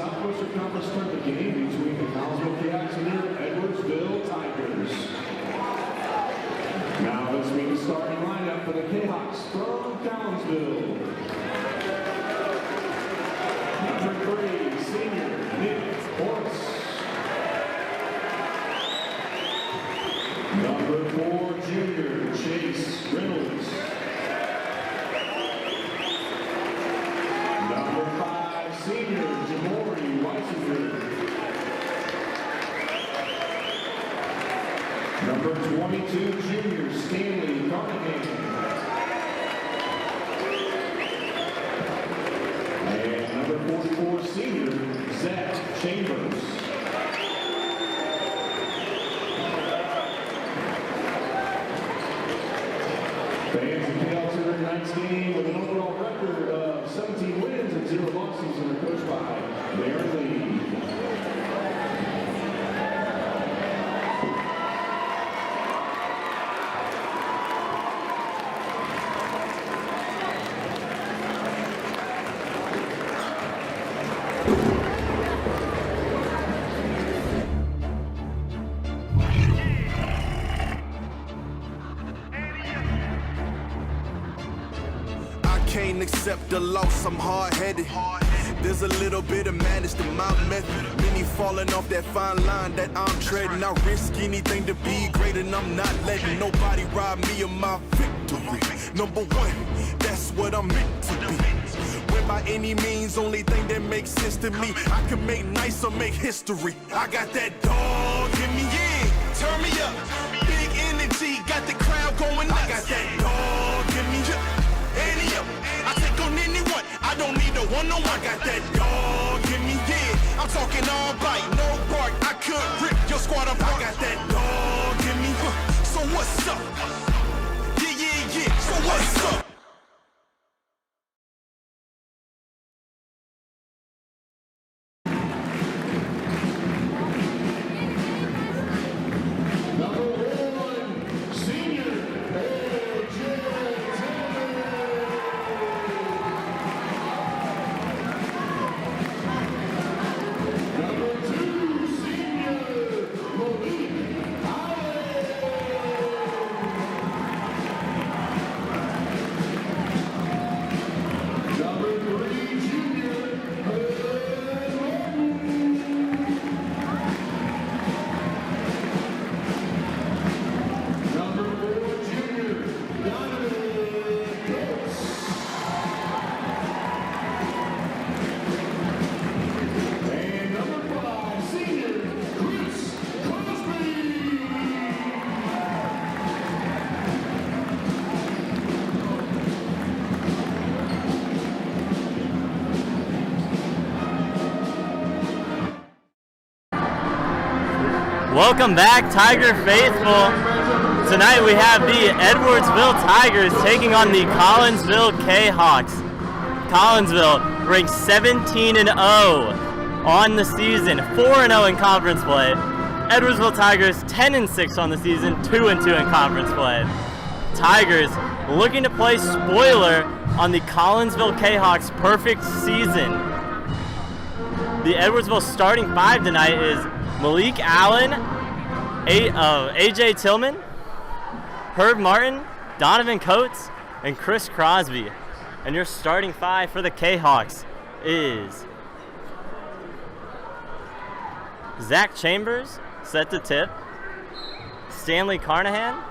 Southwestern Conference Tournament game between the Collinsville Chaos and their Edwardsville Tigers. Now let's meet the starting lineup for the Jayhawks from Collinsville. Number 3, senior Nick Horst. Number 4, junior Chase Reynolds. Number 5, senior Jamori Weisinger. Number 22, junior Stanley Carnahan. And number 44, senior Zach Chambers. Fans of KL tonight's game with an overall record of 17 wins and 0 losses and are coached by Darren Lee. Can't accept the loss, I'm hard-headed. There's a little bit of madness to my method. Many falling off that fine line that I'm treading. I risk anything to be great and I'm not letting nobody rob me of my victory. Number 1, that's what I'm meant to be. When by any means, only thing that makes sense to me, I can make nice or make history. I got that dog in me, yeah, turn me up. Big energy, got the crowd going nuts. I got that dog in me, yeah, ante up. I take on anyone, I don't need a one-on-one. I got that dog in me, yeah. I'm talking all bite, no bark. I could rip your squad apart. I got that dog in me, so what's up? Yeah, yeah, yeah, so what's up? Welcome back, Tiger Faithful. Tonight we have the Edwardsville Tigers taking on the Collinsville Jayhawks. Collinsville ranked 17-0 on the season, 4-0 in conference play. Edwardsville Tigers 10-6 on the season, 2-2 in conference play. Tigers looking to play spoiler on the Collinsville Jayhawks' perfect season. The Edwardsville starting 5 tonight is Malik Allen, AJ Tillman, Herb Martin, Donovan Coates, and Chris Crosby. And your starting 5 for the Jayhawks is Zach Chambers, set to tip, Stanley Carnahan,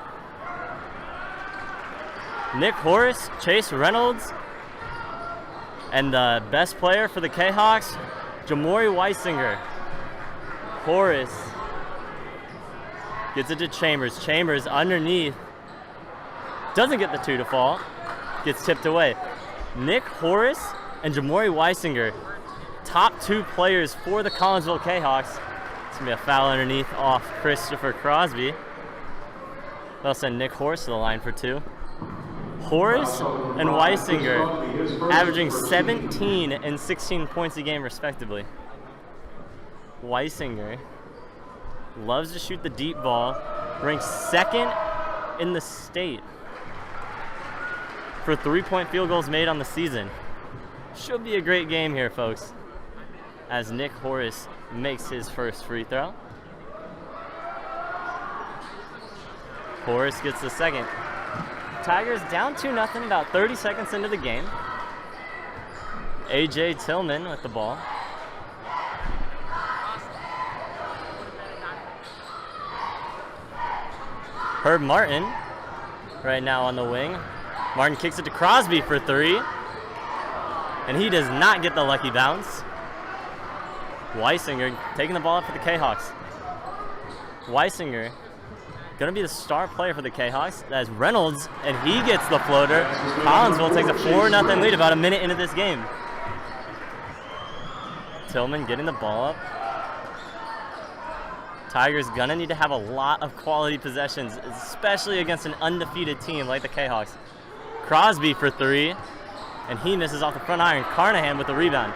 Nick Horace, Chase Reynolds, and the best player for the Jayhawks, Jamori Weisinger. Horace gets it to Chambers. Chambers underneath. Doesn't get the 2 to fall. Gets tipped away. Nick Horace and Jamori Weisinger, top 2 players for the Collinsville Jayhawks. It's going to be a foul underneath off Christopher Crosby. They'll send Nick Horace to the line for 2. Horace and Weisinger averaging 17 and 16 points a game respectively. Weisinger loves to shoot the deep ball, ranks 2nd in the state for 3-point field goals made on the season. Should be a great game here, folks. as Nick Horace makes his first free throw. Horace gets the second. Tigers down 2-0, about 30 seconds into the game. A.J. Tillman with the ball. Herb Martin right now on the wing. Martin kicks it to Crosby for three. And he does not get the lucky bounce. Weisinger taking the ball up for the K-Hawks. Weisinger going to be the star player for the K-Hawks. That's Reynolds, and he gets the floater. Collinsville takes a 4-0 lead about a minute into this game. Tillman getting the ball up. Tigers gonna need to have a lot of quality possessions, especially against an undefeated team like the K-Hawks. Crosby for three, and he misses off the front iron. Carnahan with the rebound.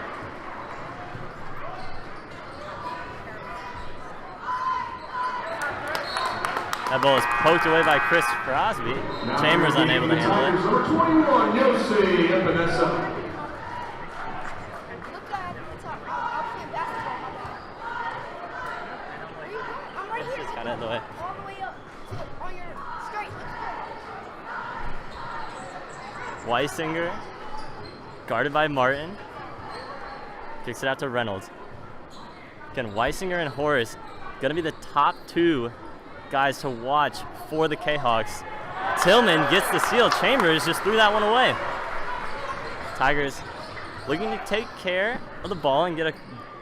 That ball is poked away by Chris Crosby. Chambers unable to handle it. Number 21, Yossi Epinesa. It's kind of in the way. All the way up on your straight. Weisinger, guarded by Martin. Kicks it out to Reynolds. Again, Weisinger and Horace gonna be the top two guys to watch for the K-Hawks. Tillman gets the steal. Chambers just threw that one away. Tigers looking to take care of the ball and get a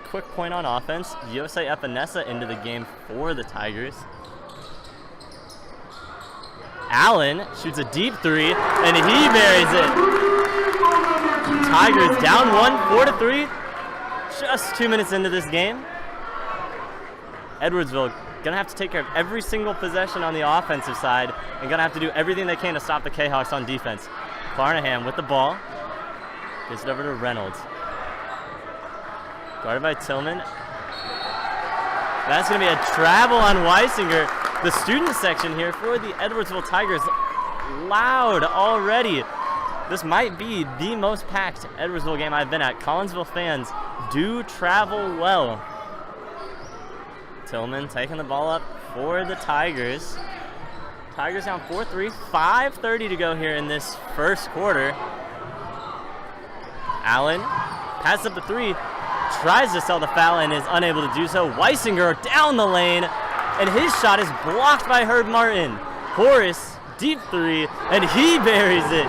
quick point on offense. Yosei Epinesa into the game for the Tigers. Allen shoots a deep three, and he buries it. Tigers down 1, 4-3. Just 2 minutes into this game. Edwardsville gonna have to take care of every single possession on the offensive side and gonna have to do everything they can to stop the K-Hawks on defense. Carnahan with the ball. Gets it over to Reynolds. Guarded by Tillman. That's gonna be a travel on Weisinger. The student section here for the Edwardsville Tigers, loud already. This might be the most packed Edwardsville game I've been at. Collinsville fans do travel well. Tillman taking the ball up for the Tigers. Tigers down 4-3, 5:30 to go here in this first quarter. Allen passes up the three, tries to sell the foul and is unable to do so. Weisinger down the lane, and his shot is blocked by Herb Martin. Horace, deep three, and he buries it.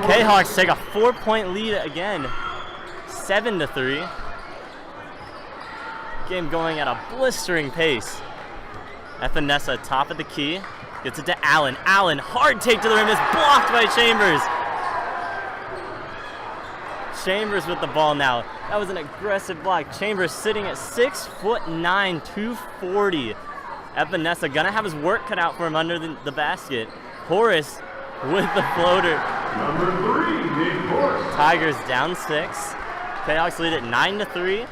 K-Hawks take a 4-point lead again, 7-3. Game going at a blistering pace. Epinesa top of the key, gets it to Allen. Allen, hard take to the rim, is blocked by Chambers. Chambers with the ball now. That was an aggressive block. Chambers sitting at 6'9", 240. Epinesa gonna have his work cut out for him under the basket. Horace with the floater. Number 3, Nick Horace. Tigers down 6. K-Hawks lead at 9-3.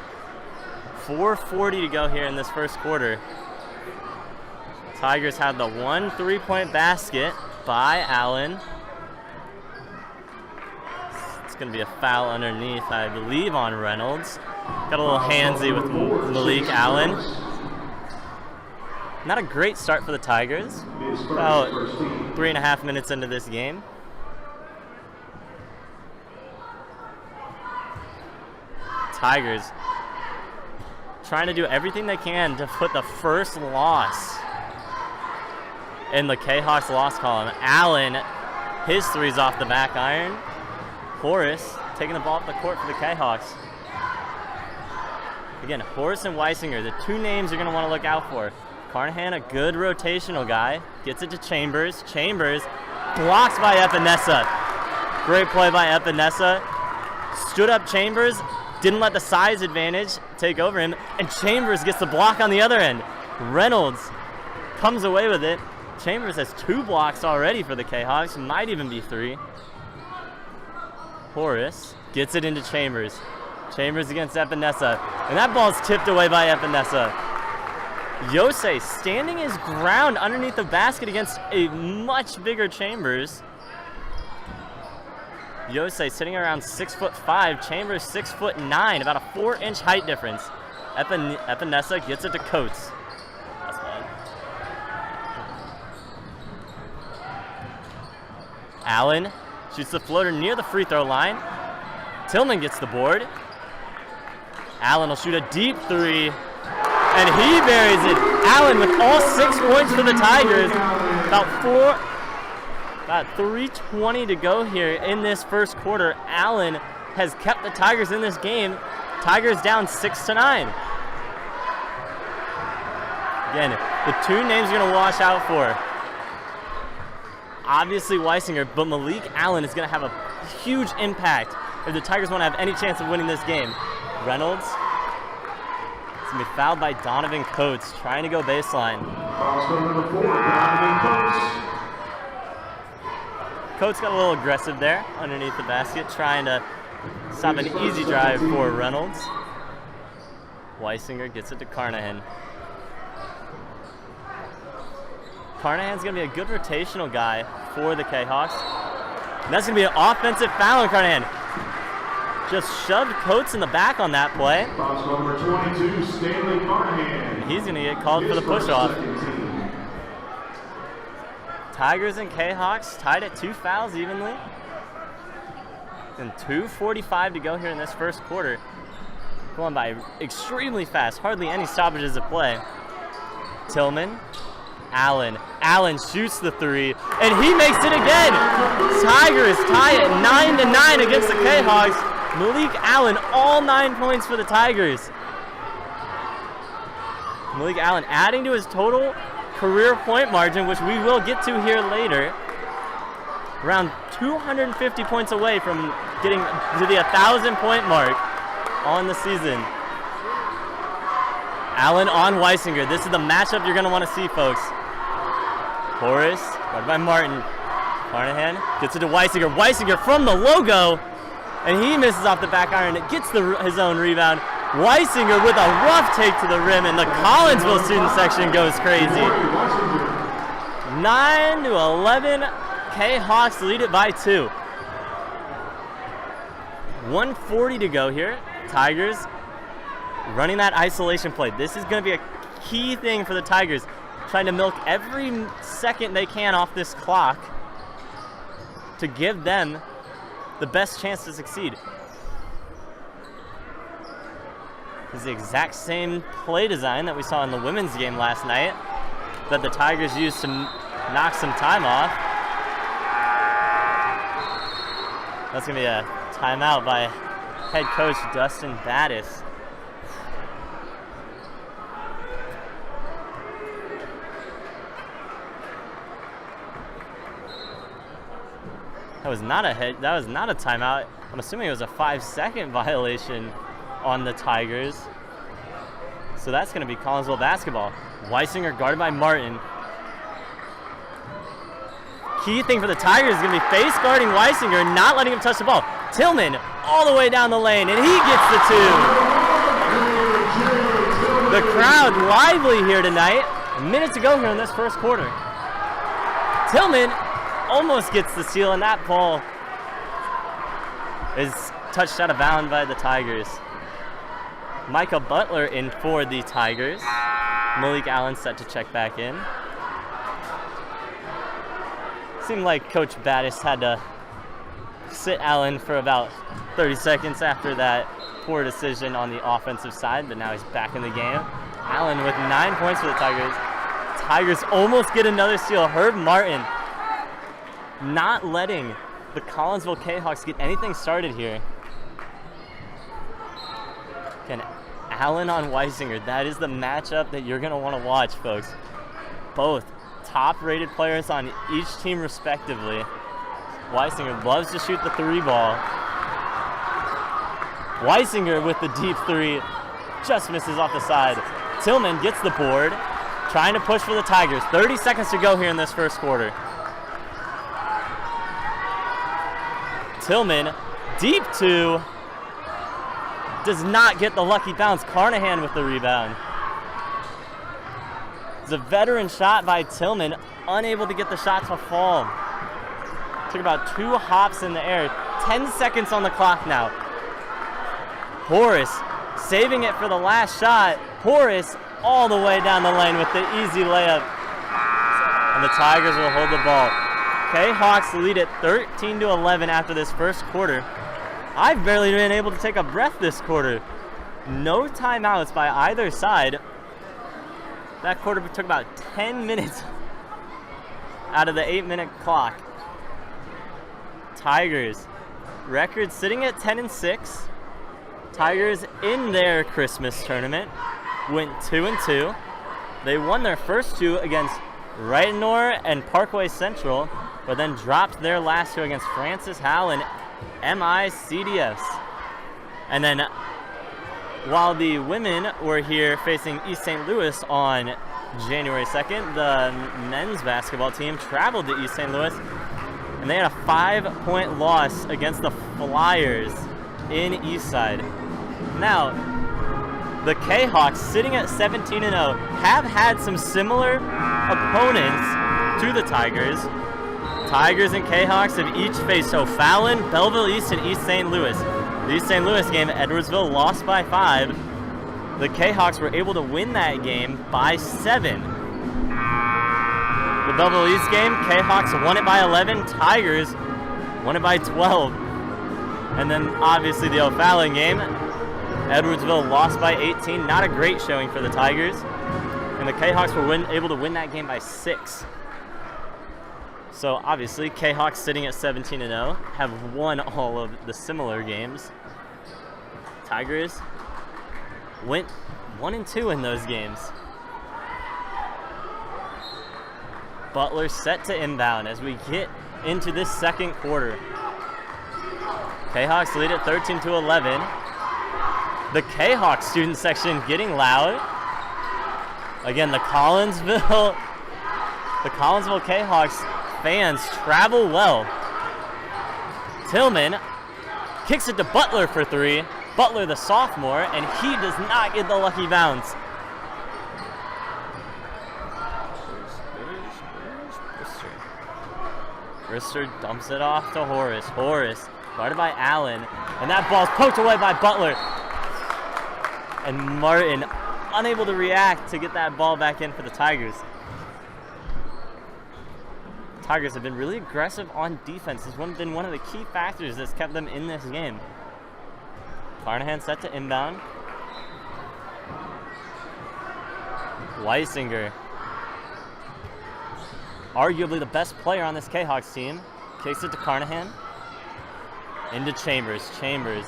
4:40 to go here in this first quarter. Tigers have the 1 3-point basket by Allen. It's going to be a foul underneath, I believe, on Reynolds. Got a little handsy with Malik Allen. Not a great start for the Tigers. About 3.5 minutes into this game. Tigers trying to do everything they can to put the first loss in the K-Hawks loss column. Allen, his three's off the back iron. Horace taking the ball up the court for the K-Hawks. Again, Horace and Weisinger, the two names you're going to want to look out for. Carnahan, a good rotational guy, gets it to Chambers. Chambers blocks by Epinesa. Great play by Epinesa. Stood up Chambers, didn't let the size advantage take over him, and Chambers gets the block on the other end. Reynolds comes away with it. Chambers has 2 blocks already for the K-Hawks, might even be 3. Horace gets it into Chambers. Chambers against Epinesa, and that ball's tipped away by Epinesa. Yosei standing his ground underneath the basket against a much bigger Chambers. Yosei sitting around 6'5", Chambers 6'9", about a 4-inch height difference. Epinesa gets it to Coates. That's fine. Allen shoots the floater near the free throw line. Tillman gets the board. Allen will shoot a deep three, and he buries it. Allen with all 6 points for the Tigers. About 3:20 to go here in this first quarter. Allen has kept the Tigers in this game. Tigers down 6-9. Again, the two names you're gonna watch out for. Obviously Weisinger, but Malik Allen is gonna have a huge impact if the Tigers wanna have any chance of winning this game. Reynolds is gonna be fouled by Donovan Coates, trying to go baseline. Number 4, Donovan Coates. Coates got a little aggressive there underneath the basket, trying to stop an easy drive for Reynolds. Weisinger gets it to Carnahan. Carnahan's going to be a good rotational guy for the K-Hawks. And that's going to be an offensive foul on Carnahan. Just shoved Coates in the back on that play. Foul number 22, Stanley Carnahan. He's going to get called for the push-off. Tigers and K-Hawks tied at 2 fouls evenly. And 2:45 to go here in this first quarter. Going by extremely fast, hardly any stoppages of play. Tillman, Allen. Allen shoots the three, and he makes it again. Tigers tie it 9-9 against the K-Hawks. Malik Allen, all 9 points for the Tigers. Malik Allen adding to his total career point margin, which we will get to here later. Around 250 points away from getting to the 1,000-point mark on the season. Allen on Weisinger. This is the matchup you're going to want to see, folks. Horace, guarded by Martin. Carnahan gets it to Weisinger. Weisinger from the logo, and he misses off the back iron. It gets his own rebound. Weisinger with a rough take to the rim, and the Collinsville student section goes crazy. 9-11, K-Hawks lead it by 2. 1:40 to go here. Tigers running that isolation play. This is going to be a key thing for the Tigers, trying to milk every second they can off this clock to give them the best chance to succeed. This is the exact same play design that we saw in the women's game last night that the Tigers used to knock some time off. That's going to be a timeout by head coach Dustin Battis. That was not a timeout. I'm assuming it was a 5-second violation on the Tigers. So that's going to be Collinsville basketball. Weisinger guarded by Martin. Key thing for the Tigers is going to be face guarding Weisinger, not letting him touch the ball. Tillman all the way down the lane, and he gets the 2. The crowd lively here tonight. A minute to go here in this first quarter. Tillman almost gets the steal, and that ball is touched out of bounds by the Tigers. Micah Butler in for the Tigers. Malik Allen set to check back in. Seemed like Coach Battis had to sit Allen for about 30 seconds after that poor decision on the offensive side, but now he's back in the game. Allen with 9 points for the Tigers. Tigers almost get another steal. Herb Martin not letting the Collinsville K-Hawks get anything started here. Again, Allen on Weisinger. That is the matchup that you're going to want to watch, folks. Both top-rated players on each team respectively. Weisinger loves to shoot the 3 ball. Weisinger with the deep 3 just misses off the side. Tillman gets the board, trying to push for the Tigers. 30 seconds to go here in this first quarter. Tillman, deep 2, does not get the lucky bounce. Carnahan with the rebound. It's a veteran shot by Tillman, unable to get the shot to fall. Took about 2 hops in the air. 10 seconds on the clock now. Horace saving it for the last shot. Horace all the way down the lane with the easy layup. And the Tigers will hold the ball. K-Hawks lead it 13-11 after this first quarter. I've barely been able to take a breath this quarter. No timeouts by either side. That quarter took about 10 minutes out of the 8-minute clock. Tigers record sitting at 10-6. Tigers in their Christmas tournament went 2-2. They won their first two against Reitenor and Parkway Central, but then dropped their last two against Francis Howell and MICDS. And then while the women were here facing East St. Louis on January 2nd, the men's basketball team traveled to East St. Louis, and they had a 5-point loss against the Flyers in Eastside. Now, the K-Hawks, sitting at 17-0, have had some similar opponents to the Tigers. Tigers and K-Hawks have each faced O'Fallon, Belleville East, and East St. Louis. The East St. Louis game, Edwardsville lost by 5. The K-Hawks were able to win that game by 7. The Belleville East game, K-Hawks won it by 11. Tigers won it by 12. And then obviously the O'Fallon game, Edwardsville lost by 18. Not a great showing for the Tigers. And the K-Hawks were able to win that game by 6. So obviously K-Hawks sitting at 17-0 have won all of the similar games. Tigers went 1-2 in those games. Butler set to inbound as we get into this second quarter. K-Hawks lead at 13-11. The K-Hawks student section getting loud. Again, the Collinsville K-Hawks fans travel well. Tillman kicks it to Butler for 3. Butler, the sophomore, and he does not get the lucky bounce. Brister dumps it off to Horace. Horace guarded by Allen, and that ball's poked away by Butler. And Martin unable to react to get that ball back in for the Tigers. Tigers have been really aggressive on defense. It's been one of the key factors that's kept them in this game. Carnahan set to inbound. Weisinger, arguably the best player on this K-Hawks team, kicks it to Carnahan. Into Chambers. Chambers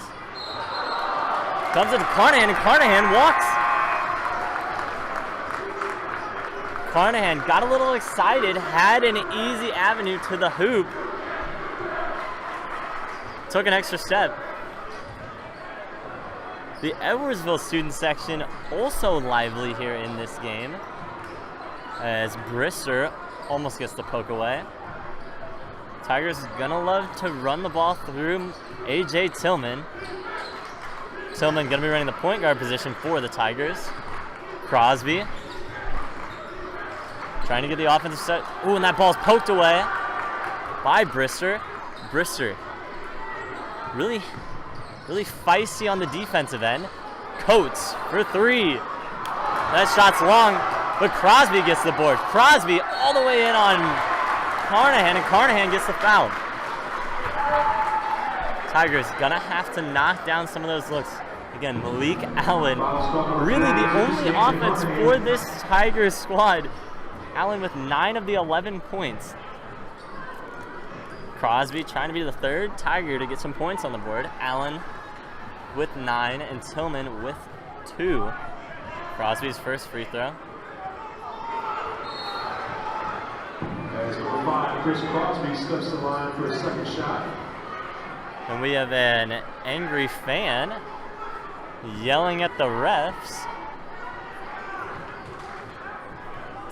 comes into Carnahan, and Carnahan walks. Carnahan got a little excited, had an easy avenue to the hoop. Took an extra step. The Edwardsville student section also lively here in this game, as Brister almost gets the poke away. Tigers is gonna love to run the ball through A.J. Tillman. Tillman gonna be running the point guard position for the Tigers. Crosby trying to get the offensive set. Ooh, and that ball's poked away by Brister. Brister really feisty on the defensive end. Coates for 3. That shot's long, but Crosby gets the board. Crosby all the way in on Carnahan, and Carnahan gets the foul. Tigers gonna have to knock down some of those looks. Again, Malik Allen, really the only offense for this Tigers squad. Allen with 9 of the 11 points. Crosby trying to be the third Tiger to get some points on the board. Allen with 9 and Tillman with 2. Crosby's first free throw. As number 5, Chris Crosby steps the line for a second shot. And we have an angry fan yelling at the refs,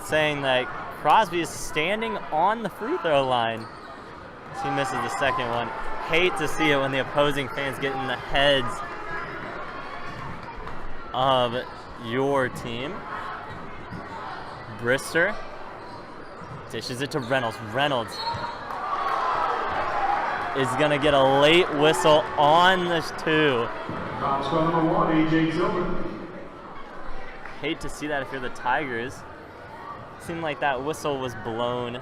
saying that Crosby is standing on the free throw line. He misses the second one. Hate to see it when the opposing fans get in the heads of your team. Brister dishes it to Reynolds. Reynolds is going to get a late whistle on this 2. Foul squad number 1, A.J. Tillman. Hate to see that if you're the Tigers. Seemed like that whistle was blown.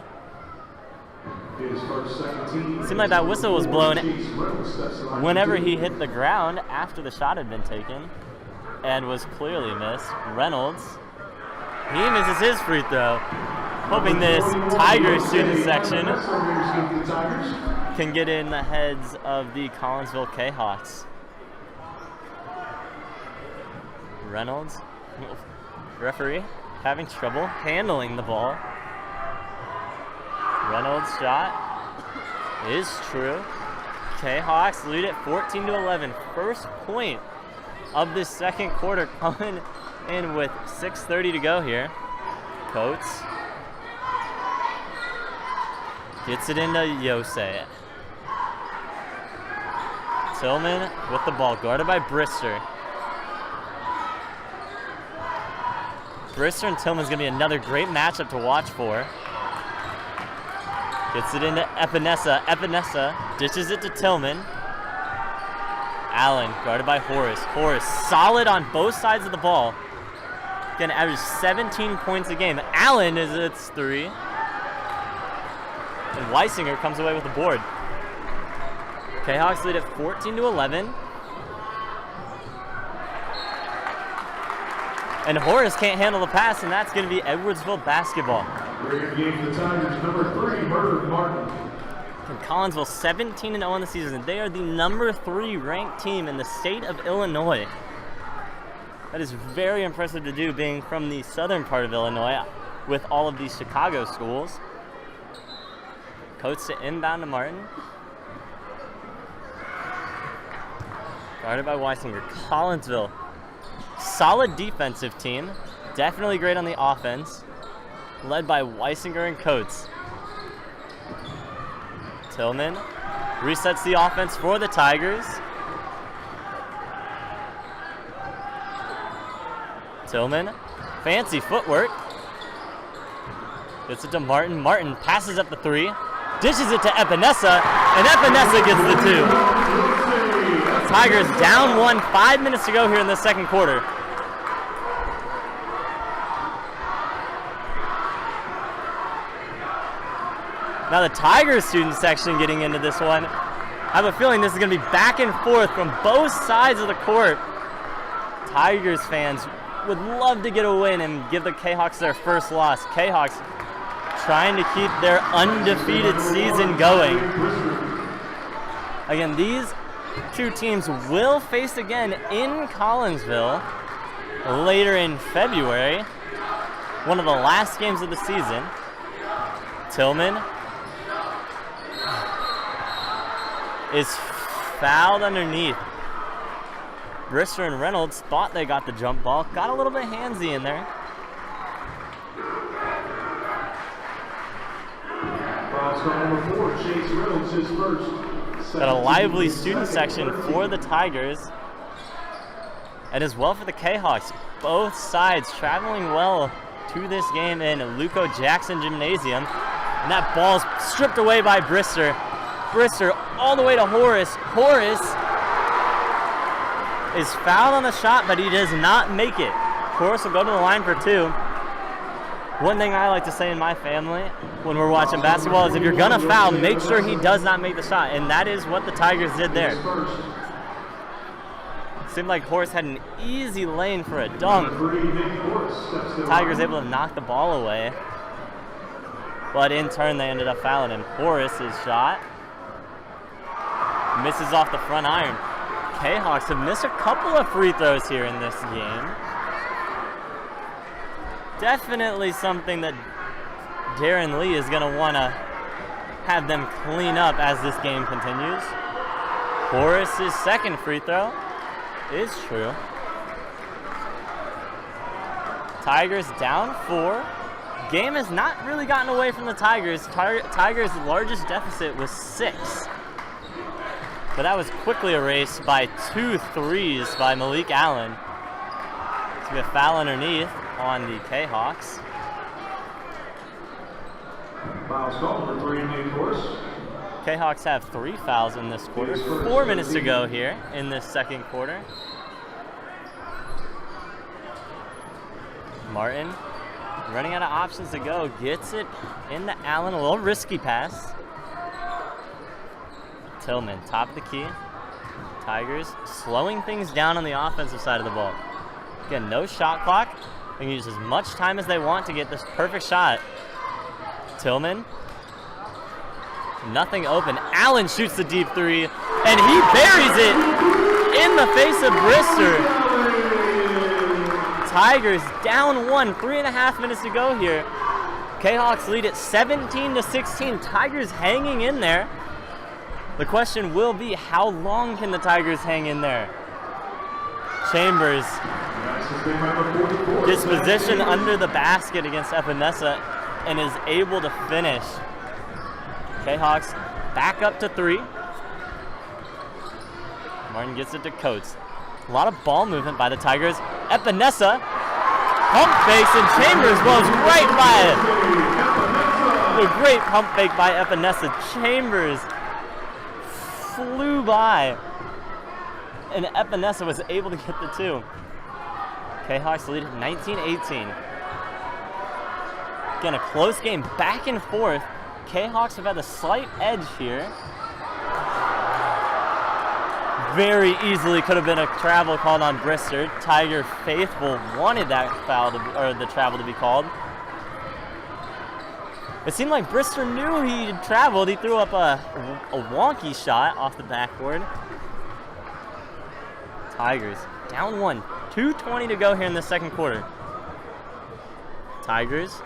His first second team. Seemed like that whistle was blown whenever he hit the ground after the shot had been taken and was clearly missed. Reynolds, he misses his free throw. Hoping this Tigers student section can get in the heads of the Collinsville K-Hawks. Reynolds, referee, having trouble handling the ball. Reynolds' shot is true. K-Hawks lead it 14-11. First point of this second quarter coming in with 6:30 to go here. Coates gets it into Yosei. Tillman with the ball, guarded by Brister. Brister and Tillman's gonna be another great matchup to watch for. Gets it into Epinesa. Epinesa dishes it to Tillman. Allen, guarded by Horace. Horace, solid on both sides of the ball. Gonna average 17 points a game. Allen is its 3. And Weisinger comes away with the board. K-Hawks lead at 14-11. And Horace can't handle the pass, and that's going to be Edwardsville basketball. Great game for the Tigers, number 3, Herb Martin. And Collinsville 17-0 in the season. They are the number 3 ranked team in the state of Illinois. That is very impressive to do, being from the southern part of Illinois with all of these Chicago schools. Coates to inbound to Martin. Guarded by Weisinger. Collinsville, solid defensive team. Definitely great on the offense. Led by Weisinger and Coates. Tillman resets the offense for the Tigers. Tillman, fancy footwork. Gets it to Martin. Martin passes up the 3. Dishes it to Epinesa, and Epinesa gets the 2. Tigers down 1, 5 minutes to go here in the second quarter. Now the Tigers student section getting into this one. I have a feeling this is going to be back and forth from both sides of the court. Tigers fans would love to get a win and give the K-Hawks their first loss. K-Hawks trying to keep their undefeated season going. Again, these two teams will face again in Collinsville later in February. One of the last games of the season. Tillman is fouled underneath. Brister and Reynolds thought they got the jump ball. Got a little bit handsy in there. Number 4, Chase Reynolds, his first. Got a lively student section for the Tigers. And as well for the K-Hawks. Both sides traveling well to this game in Luco Jackson Gymnasium. And that ball's stripped away by Brister. Brister all the way to Horace. Horace is fouled on the shot, but he does not make it. Horace will go to the line for 2. One thing I like to say in my family when we're watching basketball is if you're gonna foul, make sure he does not make the shot, and that is what the Tigers did there. Seemed like Horace had an easy lane for a dunk. The Tigers able to knock the ball away, but in turn they ended up fouling him. Horace's shot misses off the front iron. K-Hawks have missed a couple of free throws here in this game. Definitely something that Darren Lee is going to want to have them clean up as this game continues. Horace's second free throw is true. Tigers down 4. Game has not really gotten away from the Tigers. Tigers' largest deficit was 6. But that was quickly erased by 2 threes by Malik Allen. It's going to be a foul underneath on the K-Hawks. Foul called for 3 in the course. K-Hawks have 3 fouls in this quarter. 4 minutes to go here in this second quarter. Martin running out of options to go. Gets it into Allen. A little risky pass. Tillman, top of the key. Tigers slowing things down on the offensive side of the ball. Again, no shot clock. They can use as much time as they want to get this perfect shot. Tillman. Nothing open. Allen shoots the deep 3, and he buries it in the face of Brister. Tigers down 1, 3.5 minutes to go here. K-Hawks lead it 17-16. Tigers hanging in there. The question will be, how long can the Tigers hang in there? Chambers gets position under the basket against Epinesa and is able to finish. K-Hawks back up to 3. Martin gets it to Coates. A lot of ball movement by the Tigers. Epinesa pump fakes and Chambers blows right by it. A great pump fake by Epinesa. Chambers flew by, and Epinesa was able to get the 2. K-Hawks lead 19-18. Again, a close game, back and forth. K-Hawks have had a slight edge here. Very easily could have been a travel called on Brister. Tiger faithful wanted that foul or the travel to be called. It seemed like Brister knew he had traveled. He threw up a wonky shot off the backboard. Tigers down 1, 2:20 to go here in the second quarter. Tigers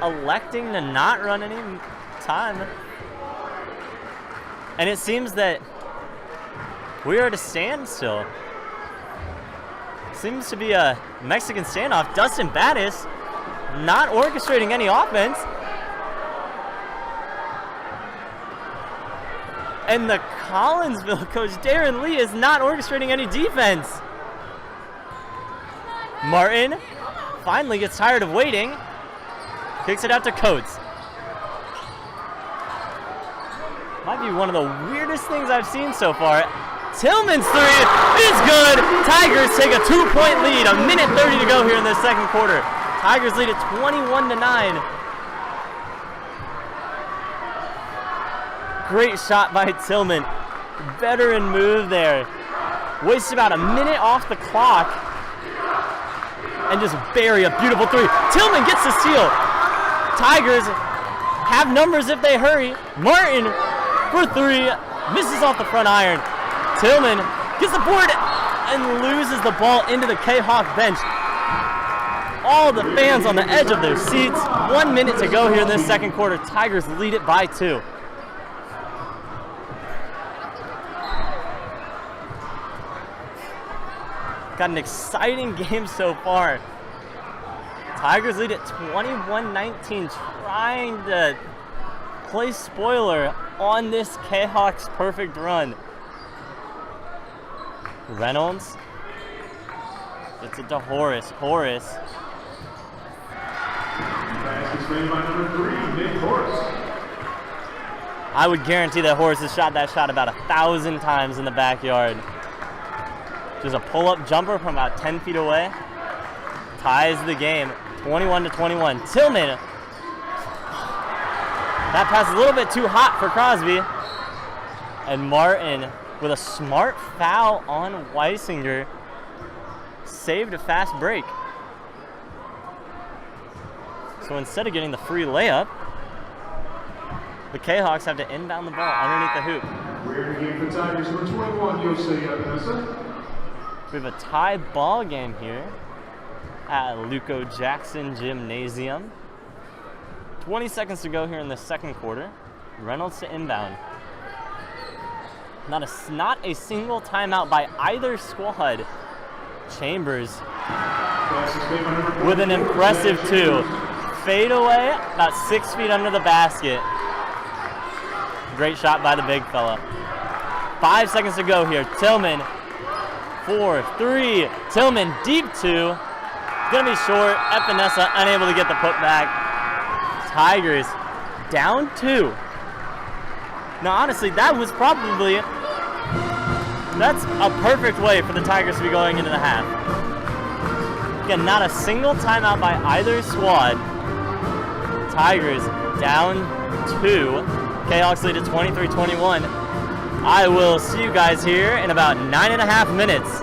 electing to not run any time. And it seems that we are at a standstill. Seems to be a Mexican standoff. Dustin Battis not orchestrating any offense. And the Collinsville coach, Darren Lee, is not orchestrating any defense. Martin finally gets tired of waiting. Kicks it out to Coates. Might be one of the weirdest things I've seen so far. Tillman's 3 is good. Tigers take a 2-point lead. 1:30 to go here in the second quarter. Tigers lead at 21-9. Great shot by Tillman. Veteran move there. Wastes about a minute off the clock. And just bury a beautiful 3. Tillman gets the steal. Tigers have numbers if they hurry. Martin for 3. Misses off the front iron. Tillman gets the board and loses the ball into the K-Hawk bench. All the fans on the edge of their seats. 1 minute to go here in this second quarter. Tigers lead it by 2. Got an exciting game so far. Tigers lead at 21-19, trying to play spoiler on this K-Hawks perfect run. Reynolds gets it to Horace. Horace. I would guarantee that Horace has shot that shot about 1,000 times in the backyard. Just a pull-up jumper from about 10 feet away. Ties the game, 21-21. Tillman. That pass is a little bit too hot for Crosby. And Martin, with a smart foul on Weisinger, saved a fast break. So instead of getting the free layup, the K-Hawks have to inbound the ball underneath the hoop. We're in the game for Tigers number 21, Jose Epinesa. We have a tie ball game here at Luco Jackson Gymnasium. 20 seconds to go here in the second quarter. Reynolds to inbound. Not a single timeout by either squad. Chambers with an impressive 2. Fade away, about 6 feet under the basket. Great shot by the big fella. 5 seconds to go here. Tillman, 4, 3. Tillman deep 2. Gonna be short. Epinesa unable to get the putback. Tigers down 2. Now, honestly, that's a perfect way for the Tigers to be going into the half. Again, not a single timeout by either squad. Tigers down 2. K-Hawks lead at 23-21. I will see you guys here in about 9.5 minutes.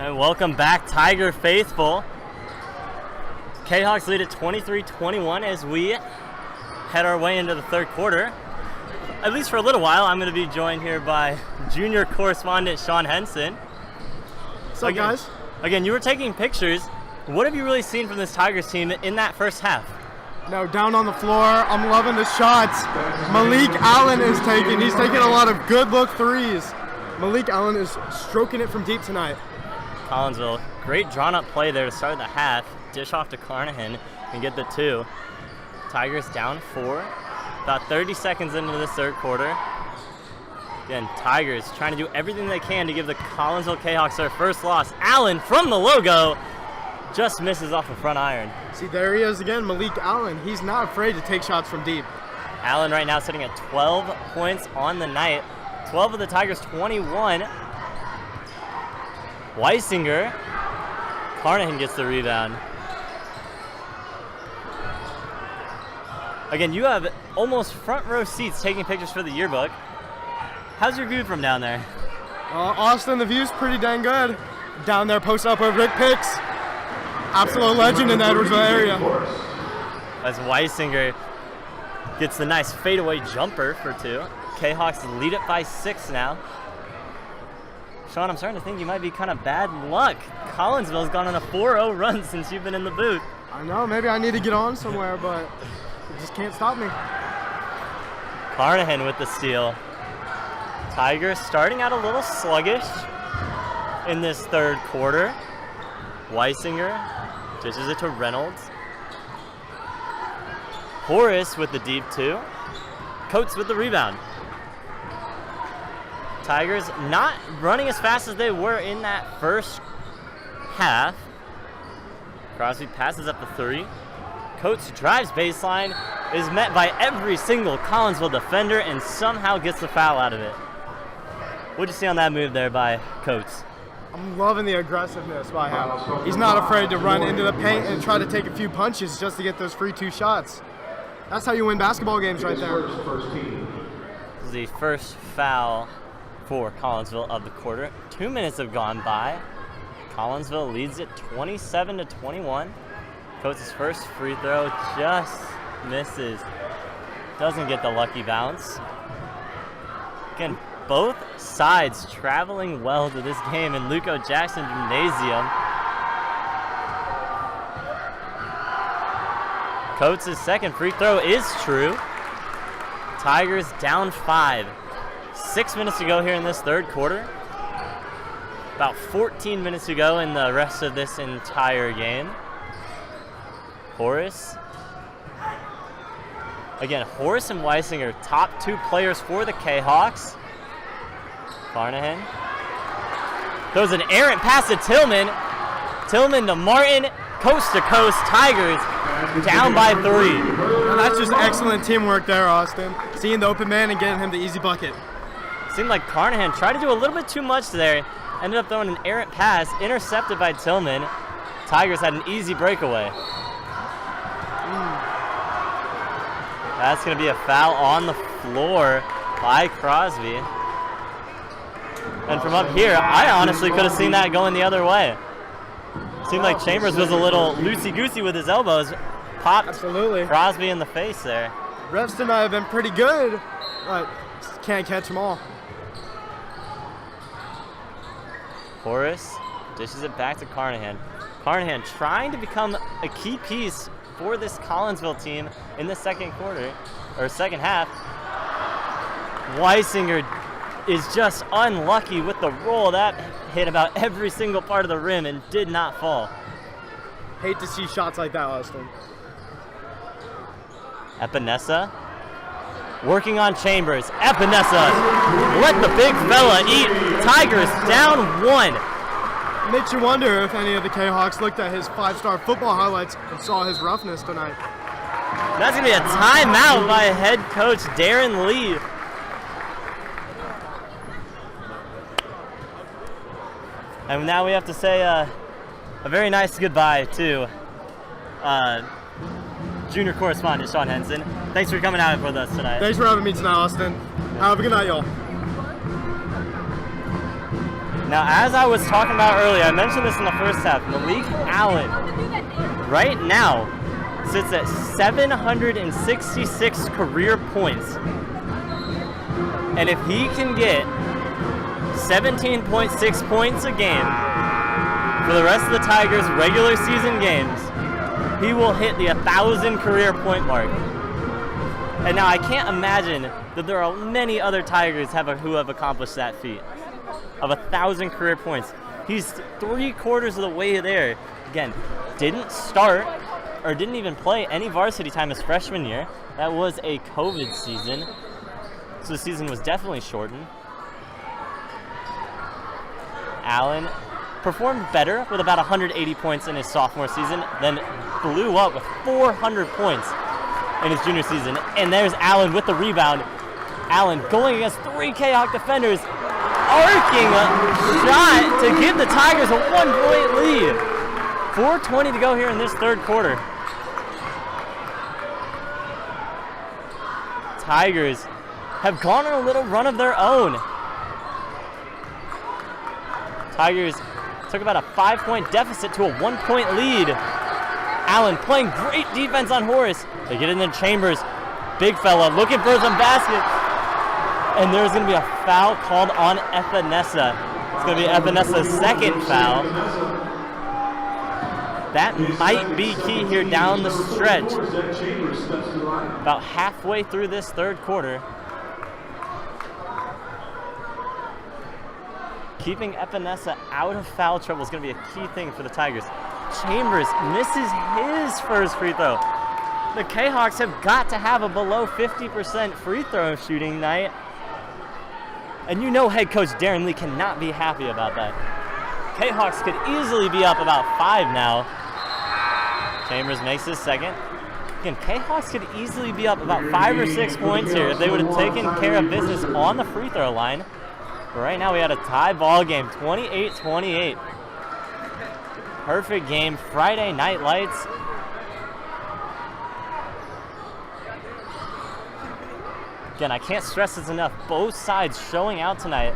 And welcome back, Tiger Faithful. K-Hawks lead at 23-21 as we head our way into the third quarter. At least for a little while, I'm going to be joined here by junior correspondent Sean Henson. What's up, guys? Again, you were taking pictures. What have you really seen from this Tigers team in that first half? No, down on the floor. I'm loving the shots. Malik Allen he's taking a lot of good look threes. Malik Allen is stroking it from deep tonight. Collinsville, great drawn up play there to start the half. Dish off to Carnahan and get the 2. Tigers down 4. About 30 seconds into this third quarter. Again, Tigers trying to do everything they can to give the Collinsville K-Hawks their first loss. Allen from the logo just misses off the front iron. See, there he is again, Malik Allen. He's not afraid to take shots from deep. Allen right now sitting at 12 points on the night. 12 of the Tigers' 21. Weisinger. Carnahan gets the rebound. Again, you have almost front row seats taking pictures for the yearbook. How's your view from down there? Austin, the view's pretty dang good. Down there posted up with Rick Picks. Absolute legend in the Edwardsville area. As Weisinger gets the nice fadeaway jumper for 2. K-Hawks lead it by 6 now. Sean, I'm starting to think you might be kind of bad luck. Collinsville's gone on a 4-0 run since you've been in the booth. I know, maybe I need to get on somewhere, but it just can't stop me. Carnahan with the steal. Tigers starting out a little sluggish in this third quarter. Weisinger dishes it to Reynolds. Horace with the deep 2. Coates with the rebound. Tigers not running as fast as they were in that first half. Crosby passes up the 3. Coates drives baseline, is met by every single Collinsville defender, and somehow gets the foul out of it. What'd you see on that move there by Coates? I'm loving the aggressiveness by him. He's not afraid to run into the paint and try to take a few punches just to get those free 2 shots. That's how you win basketball games right there. This is the first foul for Collinsville of the quarter. 2 minutes have gone by. Collinsville leads it 27-21. Coates' first free throw just misses. Doesn't get the lucky bounce. Again, both sides traveling well to this game in Luco Jackson Gymnasium. Coates' second free throw is true. Tigers down 5. 6 minutes to go here in this third quarter. About 14 minutes to go in the rest of this entire game. Horace. Again, Horace and Weisinger, top 2 players for the K-Hawks. Carnahan. Throws an errant pass to Tillman. Tillman to Martin. Coast to coast. Tigers down by 3. And that's just excellent teamwork there, Austin. Seeing the open man and getting him the easy bucket. Seemed like Carnahan tried to do a little bit too much there. Ended up throwing an errant pass, intercepted by Tillman. Tigers had an easy breakaway. That's going to be a foul on the floor by Crosby. And from up here, I honestly could have seen that going the other way. Seemed like Chambers was a little loosey-goosey with his elbows. Popped Absolutely. Crosby in the face there. Refs tonight have been pretty good, but can't catch them all. Horace dishes it back to Carnahan. Carnahan trying to become a key piece for this Collinsville team in the second quarter, or second half. Weisinger is just unlucky with the roll. That hit about every single part of the rim and did not fall. Hate to see shots like that, Austin. Epinesa working on Chambers. Epinesa, let the big fella eat. Tigers down 1. Makes you wonder if any of the K-Hawks looked at his 5-star football highlights and saw his roughness tonight. That's going to be a timeout by head coach Darren Lee. And now we have to say a very nice goodbye to junior correspondent Sean Henson. Thanks for coming out with us tonight. Thanks for having me tonight, Austin. Have a good night, y'all. Now, as I was talking about earlier, I mentioned this in the first half, Malik Allen right now sits at 766 career points. And if he can get 17.6 points a game for the rest of the Tigers' regular season games, he will hit the 1,000 career point mark. And now I can't imagine that there are many other Tigers who have accomplished that feat of 1,000 career points. He's 3/4 of the way there. Again, didn't start or didn't even play any varsity time his freshman year. That was a COVID season, so the season was definitely shortened. Allen performed better with about 180 points in his sophomore season, then blew up with 400 points in his junior season. And there's Allen with the rebound. Allen going against 3 K-Hawk defenders, arcing a shot to give the Tigers a 1-point lead. 4:20 to go here in this third quarter. Tigers have gone on a little run of their own. Tigers took about a 5-point deficit to a 1-point lead. Allen playing great defense on Horace. They get in the Chambers. Big fella looking for some basket. And there's going to be a foul called on Epinesa. It's going to be Epinesa's second foul. That might be key here down the stretch. About halfway through this third quarter. Keeping Epinesa out of foul trouble is going to be a key thing for the Tigers. Chambers misses his first free throw. The K-Hawks have got to have a below 50% free throw shooting night. And you know head coach Darren Lee cannot be happy about that. K-Hawks could easily be up about 5 now. Chambers makes his second. Again, K-Hawks could easily be up about 5 or 6 points here if they would have taken care of business on the free throw line. But right now we had a tie ball game, 28-28. Perfect game, Friday night lights. Again, I can't stress this enough. Both sides showing out tonight.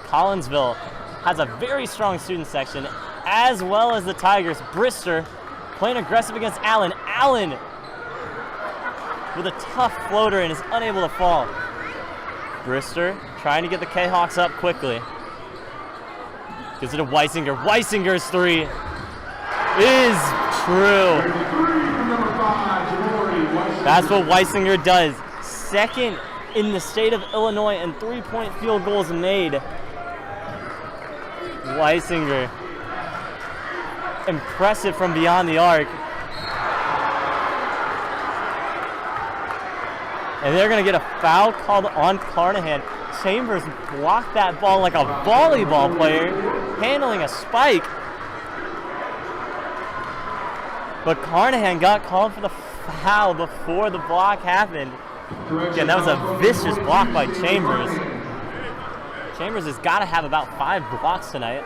Collinsville has a very strong student section, as well as the Tigers. Brister playing aggressive against Allen. Allen with a tough floater and is unable to fall. Brister trying to get the K-Hawks up quickly. Gives it to Weisinger. Weisinger's three is true. That's what Weisinger does. Second in the state of Illinois and 3-point field goals made. Weisinger, impressive from beyond the arc. And they're going to get a foul called on Carnahan. Chambers blocked that ball like a volleyball player, handling a spike. But Carnahan got called for the foul before the block happened. Again, that was a vicious block by Chambers. Chambers has got to have about 5 blocks tonight.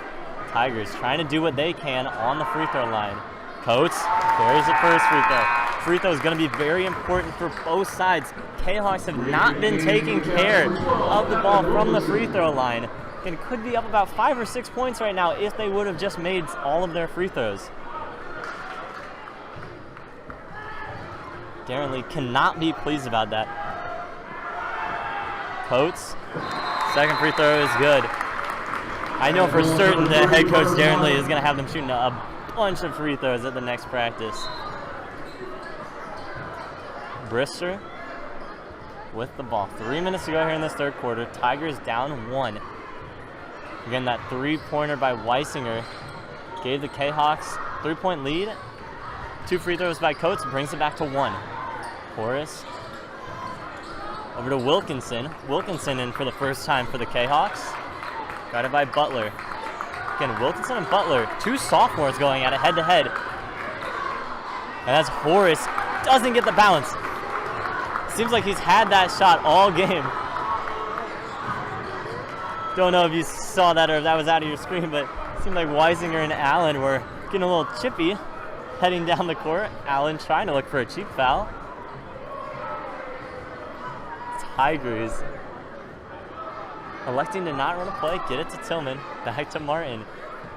Tigers trying to do what they can on the free throw line. Coates, there's the first free throw. Free throw is going to be very important for both sides. K-Hawks have not been taking care of the ball from the free throw line. And could be up about 5 or 6 points right now if they would have just made all of their free throws. Darren Lee cannot be pleased about that. Coates, second free throw is good. I know for certain that head coach Darren Lee is going to have them shooting a bunch of free throws at the next practice. Brister with the ball. 3 minutes to go here in this third quarter. Tigers down 1. Again, that 3-pointer by Weisinger gave the K-Hawks 3-point lead. 2 free throws by Coates brings it back to 1. Horace over to Wilkinson. Wilkinson in for the first time for the K-Hawks. Guarded by Butler. Again, Wilkinson and Butler, 2 sophomores going at it head-to-head. And that's Horace. Doesn't get the bounce. Seems like he's had that shot all game. Don't know if you saw that or if that was out of your screen, but it seemed like Weisinger and Allen were getting a little chippy heading down the court. Allen trying to look for a cheap foul. electing to not run a play, get it to Tillman, back to Martin.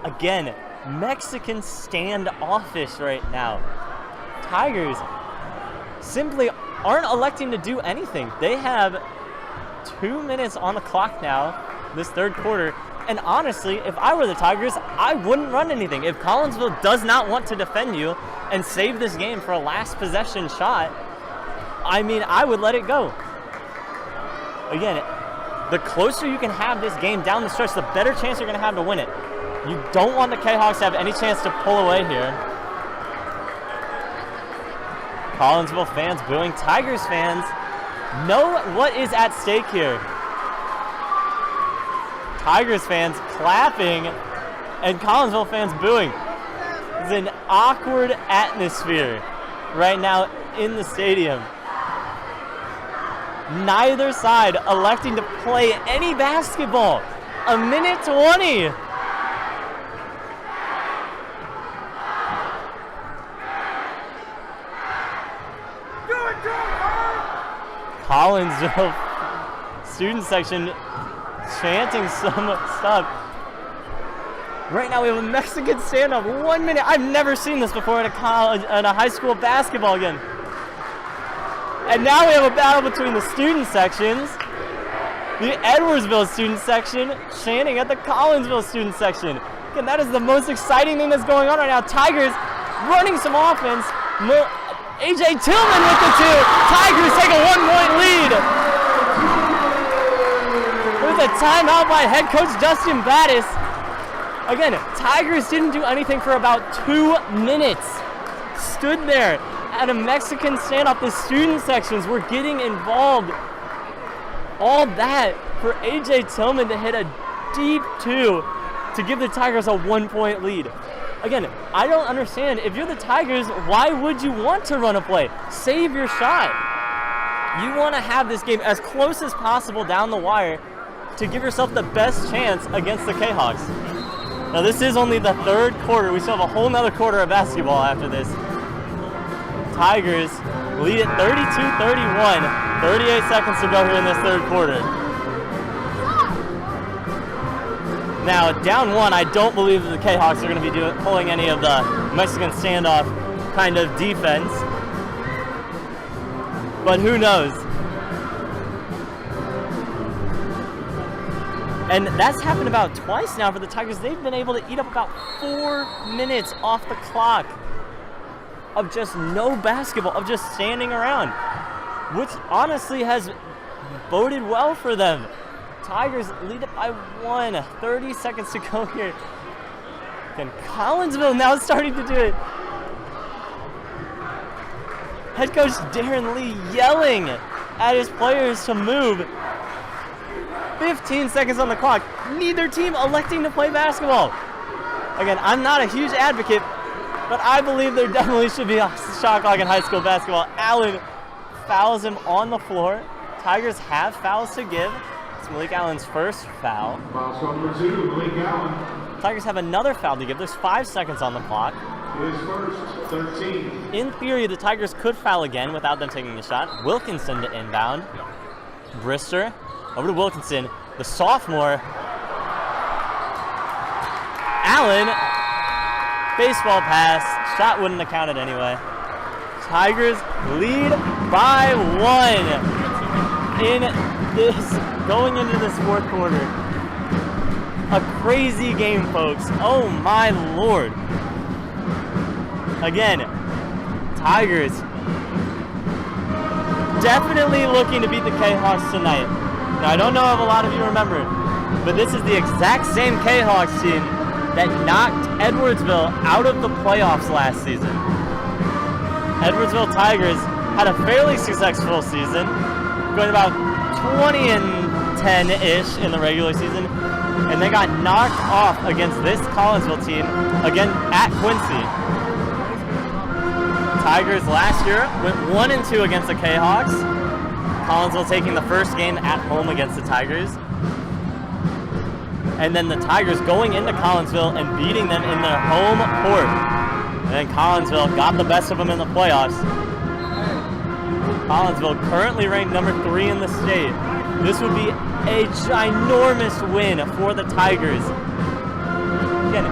Again, Mexican standoffish right now. Tigers simply aren't electing to do anything. They have 2 minutes on the clock now, this third quarter. And honestly, if I were the Tigers, I wouldn't run anything. If Collinsville does not want to defend you and save this game for a last possession shot, I mean, I would let it go. Again, the closer you can have this game down the stretch, the better chance you're going to have to win it. You don't want the K-Hawks to have any chance to pull away here. Collinsville fans booing. Tigers fans know what is at stake here. Tigers fans clapping and Collinsville fans booing. It's an awkward atmosphere right now in the stadium. Neither side electing to play any basketball. A minute 20. Collinsville student section chanting some stuff. Right now we have a Mexican standoff. 1 minute. I've never seen this before in a high school basketball game. And now we have a battle between the student sections. The Edwardsville student section chanting at the Collinsville student section. Again, that is the most exciting thing that's going on right now. Tigers running some offense. AJ Tillman with the two. Tigers take a 1-point lead. There's a timeout by head coach Justin Battis. Again, Tigers didn't do anything for about 2 minutes. Stood there at a Mexican standoff. The student sections were getting involved. All that for AJ Tillman to hit a deep two to give the Tigers a 1-point lead. Again, I don't understand. If you're the Tigers, why would you want to run a play? Save your shot. You want to have this game as close as possible down the wire to give yourself the best chance against the K-Hawks. Now this is only the third quarter. We still have a whole nother quarter of basketball after this. Tigers lead at 32-31. 38 seconds to go here in this third quarter. Now, down one, I don't believe that the K-Hawks are going to be pulling any of the Mexican standoff kind of defense. But who knows? And that's happened about twice now for the Tigers. They've been able to eat up about 4 minutes off the clock of just no basketball, of just standing around, which honestly has boded well for them. Tigers lead it by 1. 30 seconds to go here. And Collinsville now starting to do it. Head coach Darren Lee yelling at his players to move. 15 seconds on the clock. Neither team electing to play basketball. Again, I'm not a huge advocate, but I believe there definitely should be a shot clock in high school basketball. Allen fouls him on the floor. Tigers have fouls to give. It's Malik Allen's first foul. Foul number 2, Malik Allen. Tigers have another foul to give. There's 5 seconds on the clock. His first, 13. In theory, the Tigers could foul again without them taking a shot. Wilkinson to inbound. Brister over to Wilkinson. The sophomore. Allen. Baseball pass. Shot wouldn't have counted anyway. Tigers lead by 1 in this, going into this fourth quarter. A crazy game, folks. Oh my Lord. Again, Tigers definitely looking to beat the K-Hawks tonight. Now, I don't know if a lot of you remember, but this is the exact same K-Hawks team that knocked Edwardsville out of the playoffs last season. Edwardsville Tigers had a fairly successful season, going about 20-10-ish in the regular season, and they got knocked off against this Collinsville team, again at Quincy. Tigers last year went 1-2 against the K-Hawks. Collinsville taking the first game at home against the Tigers. And then the Tigers going into Collinsville and beating them in their home court. And then Collinsville got the best of them in the playoffs. Collinsville currently ranked number 3 in the state. This would be a ginormous win for the Tigers. Again,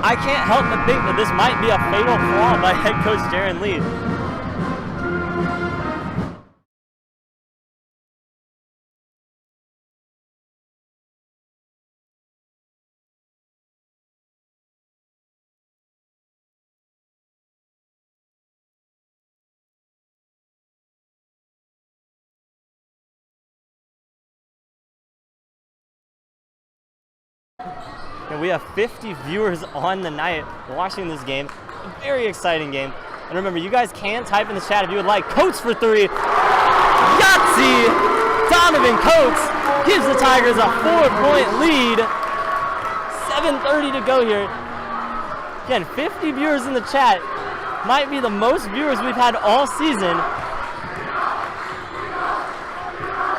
I can't help but think that this might be a fatal flaw by head coach Darren Lee. And we have 50 viewers on the night watching this game. A very exciting game. And remember, you guys can type in the chat if you would like. Coates for three. Yahtzee! Donovan Coates gives the Tigers a 4-point lead. 7:30 to go here. Again, 50 viewers in the chat. Might be the most viewers we've had all season.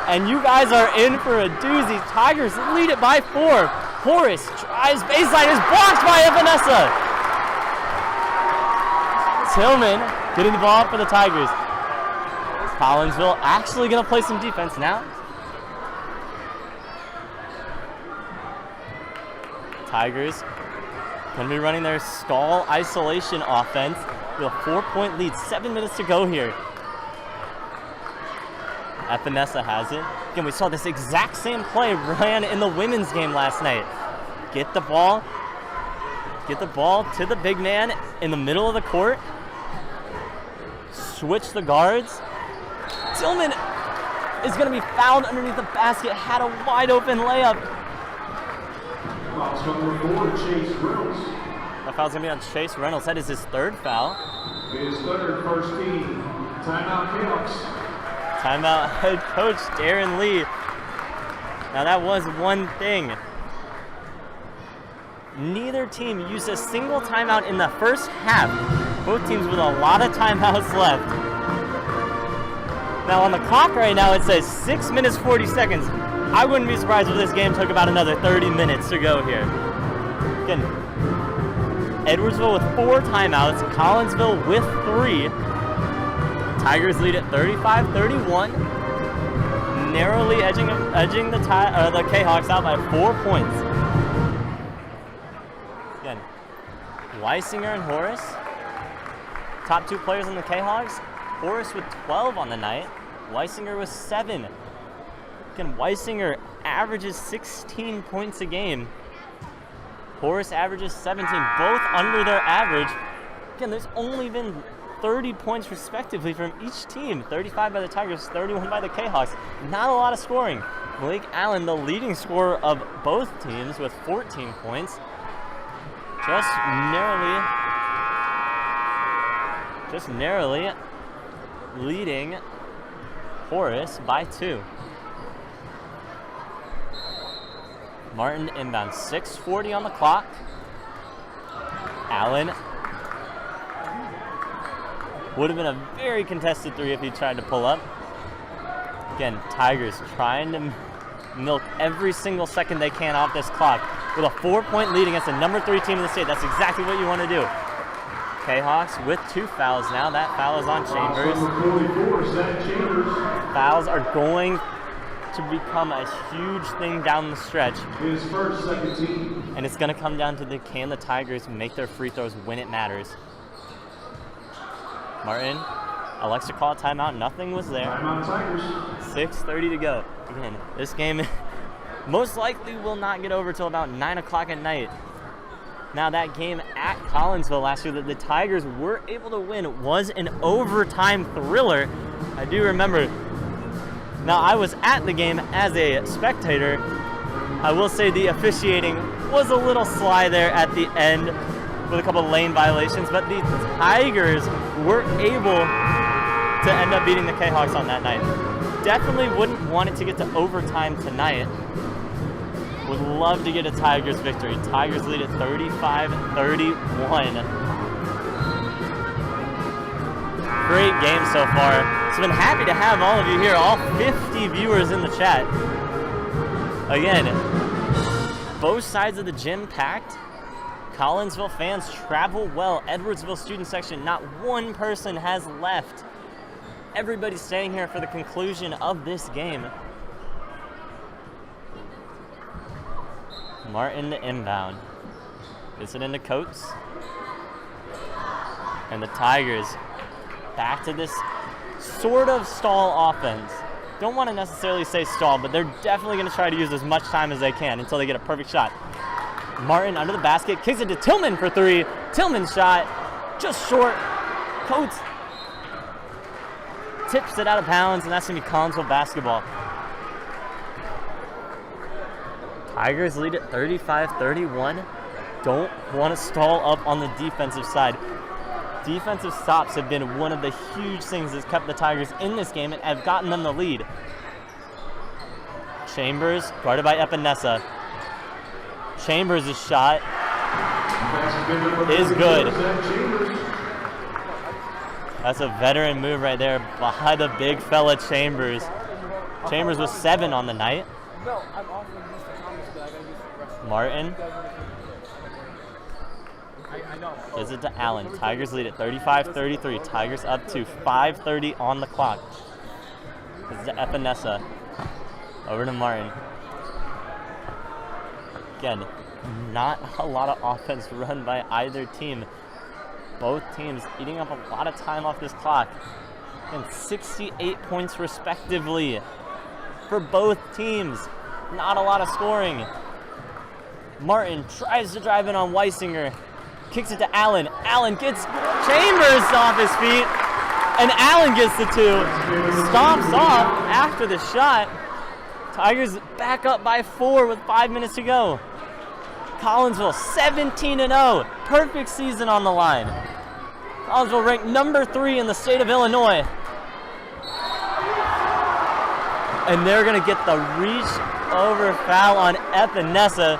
And you guys are in for a doozy. Tigers lead it by 4. Horace drives baseline, is blocked by Vanessa. Tillman getting the ball up for the Tigers. Collinsville actually going to play some defense now. Tigers going to be running their stall isolation offense with a 4-point lead. 7 minutes to go here. Vanessa has it. Again, we saw this exact same play ran in the women's game last night. Get the ball to the big man in the middle of the court. Switch the guards. Tillman is going to be fouled underneath the basket. Had a wide open layup. Foul's number 4, Chase Reynolds. That foul's going to be on Chase Reynolds. That is his 3rd foul. His 3rd, first team. Timeout, Canucks. Timeout head coach Darren Lee. Now that was one thing. Neither team used a single timeout in the first half. Both teams with a lot of timeouts left. Now on the clock right now it says 6 minutes 40 seconds. I wouldn't be surprised if this game took about another 30 minutes to go here. Again, Edwardsville with 4 timeouts, Collinsville with 3. Tigers lead at 35-31, narrowly edging the K-Hawks out by 4 points. Again, Weisinger and Horace, top 2 players in the K-Hawks. Horace with 12 on the night, Weisinger with 7. Again, Weisinger averages 16 points a game. Horace averages 17, both under their average. Again, there's only been 30 points respectively from each team. 35 by the Tigers, 31 by the K-Hawks. Not a lot of scoring. Malik Allen, the leading scorer of both teams with 14 points. Just narrowly leading Horace by 2. Martin inbound, 6:40 on the clock. Allen would have been a very contested 3 if he tried to pull up. Again, Tigers trying to milk every single second they can off this clock with a 4-point lead against the number 3 team in the state. That's exactly what you want to do. K-Hawks with 2 fouls now. That foul is on Chambers. Fouls are going to become a huge thing down the stretch. His first, second team. And it's going to come down to can the Tigers make their free throws when it matters. Martin elects to call a timeout. Nothing was there. Timeout Tigers. 6:30 to go. Again, this game most likely will not get over till about 9 o'clock at night. Now that game at Collinsville last year that the Tigers were able to win was an overtime thriller. I do remember. Now I was at the game as a spectator. I will say the officiating was a little sly there at the end with a couple of lane violations, but the Tigers were able to end up beating the K-Hawks on that night. Definitely wouldn't want it to get to overtime tonight. Would love to get a Tigers victory. Tigers lead at 35-31. Great game so far. So been happy to have all of you here, all 50 viewers in the chat. Again, both sides of the gym packed. Collinsville fans travel well. Edwardsville student section, not one person has left. Everybody's staying here for the conclusion of this game. Martin to inbound. Gets it into Coates. And the Tigers back to this sort of stall offense. Don't want to necessarily say stall, but they're definitely going to try to use as much time as they can until they get a perfect shot. Martin under the basket, kicks it to Tillman for three. Tillman's shot, just short. Coates tips it out of bounds, and that's going to be Collinsville basketball. Tigers lead at 35-31. Don't want to stall up on the defensive side. Defensive stops have been one of the huge things that's kept the Tigers in this game and have gotten them the lead. Chambers, guarded by Epinesa. Chambers' shot is good. That's a veteran move right there by the big fella Chambers. Chambers was 7 on the night. Martin. Gives it to Allen. Tigers lead at 35-33. Tigers up to 5:30 on the clock. This is to Epinesa. Over to Martin. Again, not a lot of offense run by either team. Both teams eating up a lot of time off this clock. And 68 points respectively for both teams. Not a lot of scoring. Martin tries to drive in on Weisinger. Kicks it to Allen. Allen gets Chambers off his feet. And Allen gets the 2. Stomps off after the shot. Tigers back up by 4 with 5 minutes to go. Collinsville 17-0. Perfect season on the line. Collinsville ranked number 3 in the state of Illinois. And they're going to get the reach over foul on Epinesa.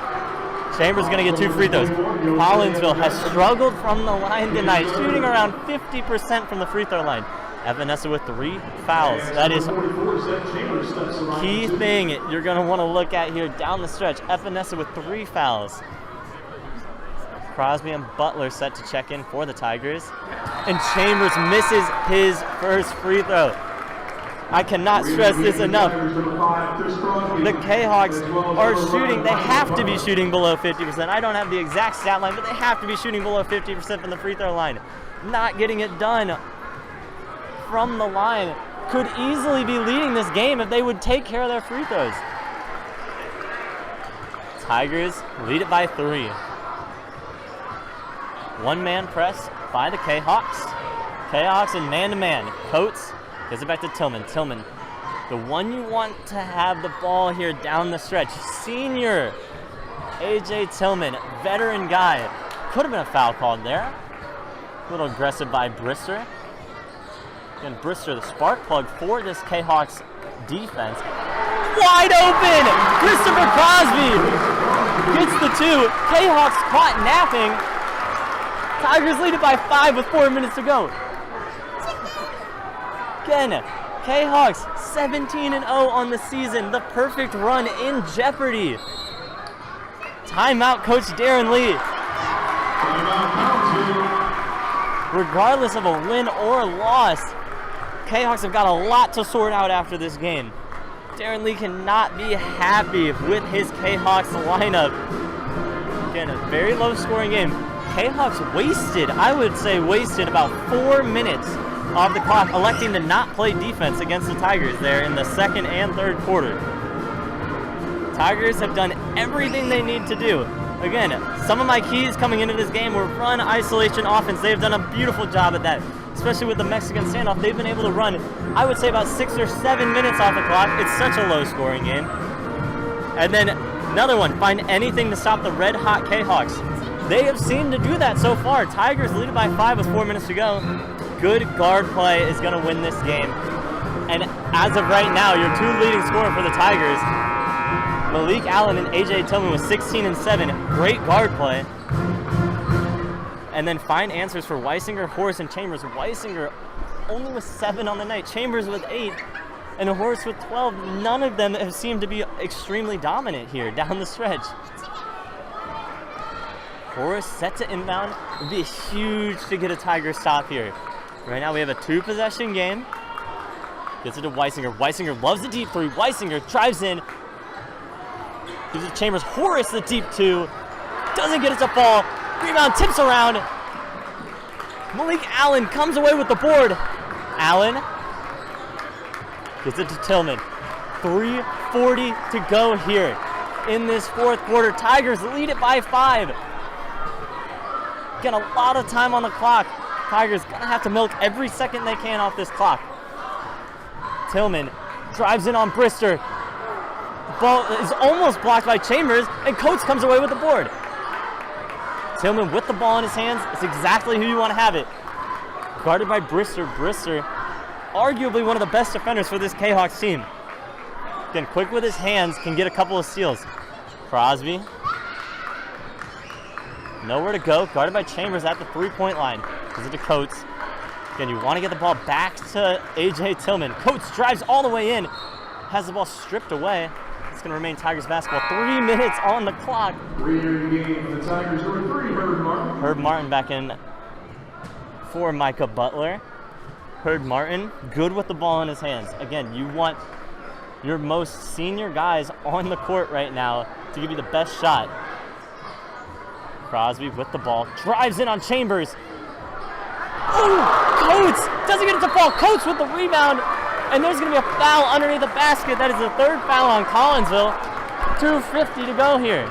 Chambers going to get 2 free throws. Collinsville has struggled from the line tonight, shooting around 50% from the free throw line. Epinesa with 3 fouls. That is key thing you're going to want to look at here down the stretch. Epinesa with 3 fouls. Crosby and Butler set to check in for the Tigers. And Chambers misses his first free throw. I cannot stress this enough. The K-Hawks are shooting. They have to be shooting below 50%. I don't have the exact stat line, but they have to be shooting below 50% from the free throw line. Not getting it done from the line could easily be leading this game if they would take care of their free throws. Tigers lead it by 3. One-man press by the K-Hawks. K-Hawks in man-to-man. Coates gives it back to Tillman. Tillman, the one you want to have the ball here down the stretch. Senior A.J. Tillman, veteran guy. Could have been a foul called there. A little aggressive by Brister. Again, Brister, the spark plug for this K-Hawks defense. Wide open! Christopher Crosby gets the 2. K-Hawks caught napping. Tigers lead it by 5 with 4 minutes to go. Again, K-Hawks 17-0 on the season. The perfect run in jeopardy. Timeout, Coach Darren Lee. Regardless of a win or a loss, K-Hawks have got a lot to sort out after this game. Darren Lee cannot be happy with his K-Hawks lineup. Again, a very low scoring game. K-Hawks wasted, I would say wasted about 4 minutes off the clock, electing to not play defense against the Tigers there in the second and third quarter. Tigers have done everything they need to do. Again, some of my keys coming into this game were run, isolation, offense. They've done a beautiful job at that, especially with the Mexican standoff. They've been able to run, I would say, about 6 or 7 minutes off the clock. It's such a low-scoring game. And then another one, find anything to stop the red-hot K-Hawks. They have seemed to do that so far. Tigers lead it by 5 with 4 minutes to go. Good guard play is going to win this game. And as of right now, your 2 leading scorers for the Tigers, Malik Allen and A.J. Tillman with 16 and 7. Great guard play. And then find answers for Weisinger, Horace, and Chambers. Weisinger only with 7 on the night. Chambers with 8. And Horace with 12. None of them have seemed to be extremely dominant here down the stretch. Horace set to inbound. It would be huge to get a Tiger stop here. Right now we have a 2-possession game. Gets it to Weisinger. Weisinger loves the deep 3. Weisinger drives in. Gives it to Chambers. Horace the deep 2. Doesn't get it to fall. Rebound tips around. Malik Allen comes away with the board. Allen gets it to Tillman. 3:40 to go here in this fourth quarter. Tigers lead it by 5. Again, a lot of time on the clock. Tigers gonna have to milk every second they can off this clock. Tillman drives in on Brister. Ball is almost blocked by Chambers, and Coates comes away with the board. Tillman with the ball in his hands. It's exactly who you want to have it. Guarded by Brister. Brister, arguably one of the best defenders for this K-Hawks team. Again, quick with his hands, can get a couple of steals. Crosby. Nowhere to go. Guarded by Chambers at the 3-point line. Gives it to Coates. Again, you want to get the ball back to A.J. Tillman. Coates drives all the way in. Has the ball stripped away. It's going to remain Tigers basketball. 3 minutes on the clock. 3 here in the game for the Tigers. Number 3, Herb Martin. Herb Martin back in for Micah Butler. Herb Martin, good with the ball in his hands. Again, you want your most senior guys on the court right now to give you the best shot. Crosby with the ball, drives in on Chambers. Ooh, Coates doesn't get it to fall. Coates with the rebound, and there's going to be a foul underneath the basket. That is the 3rd foul on Collinsville. 2:50 to go here.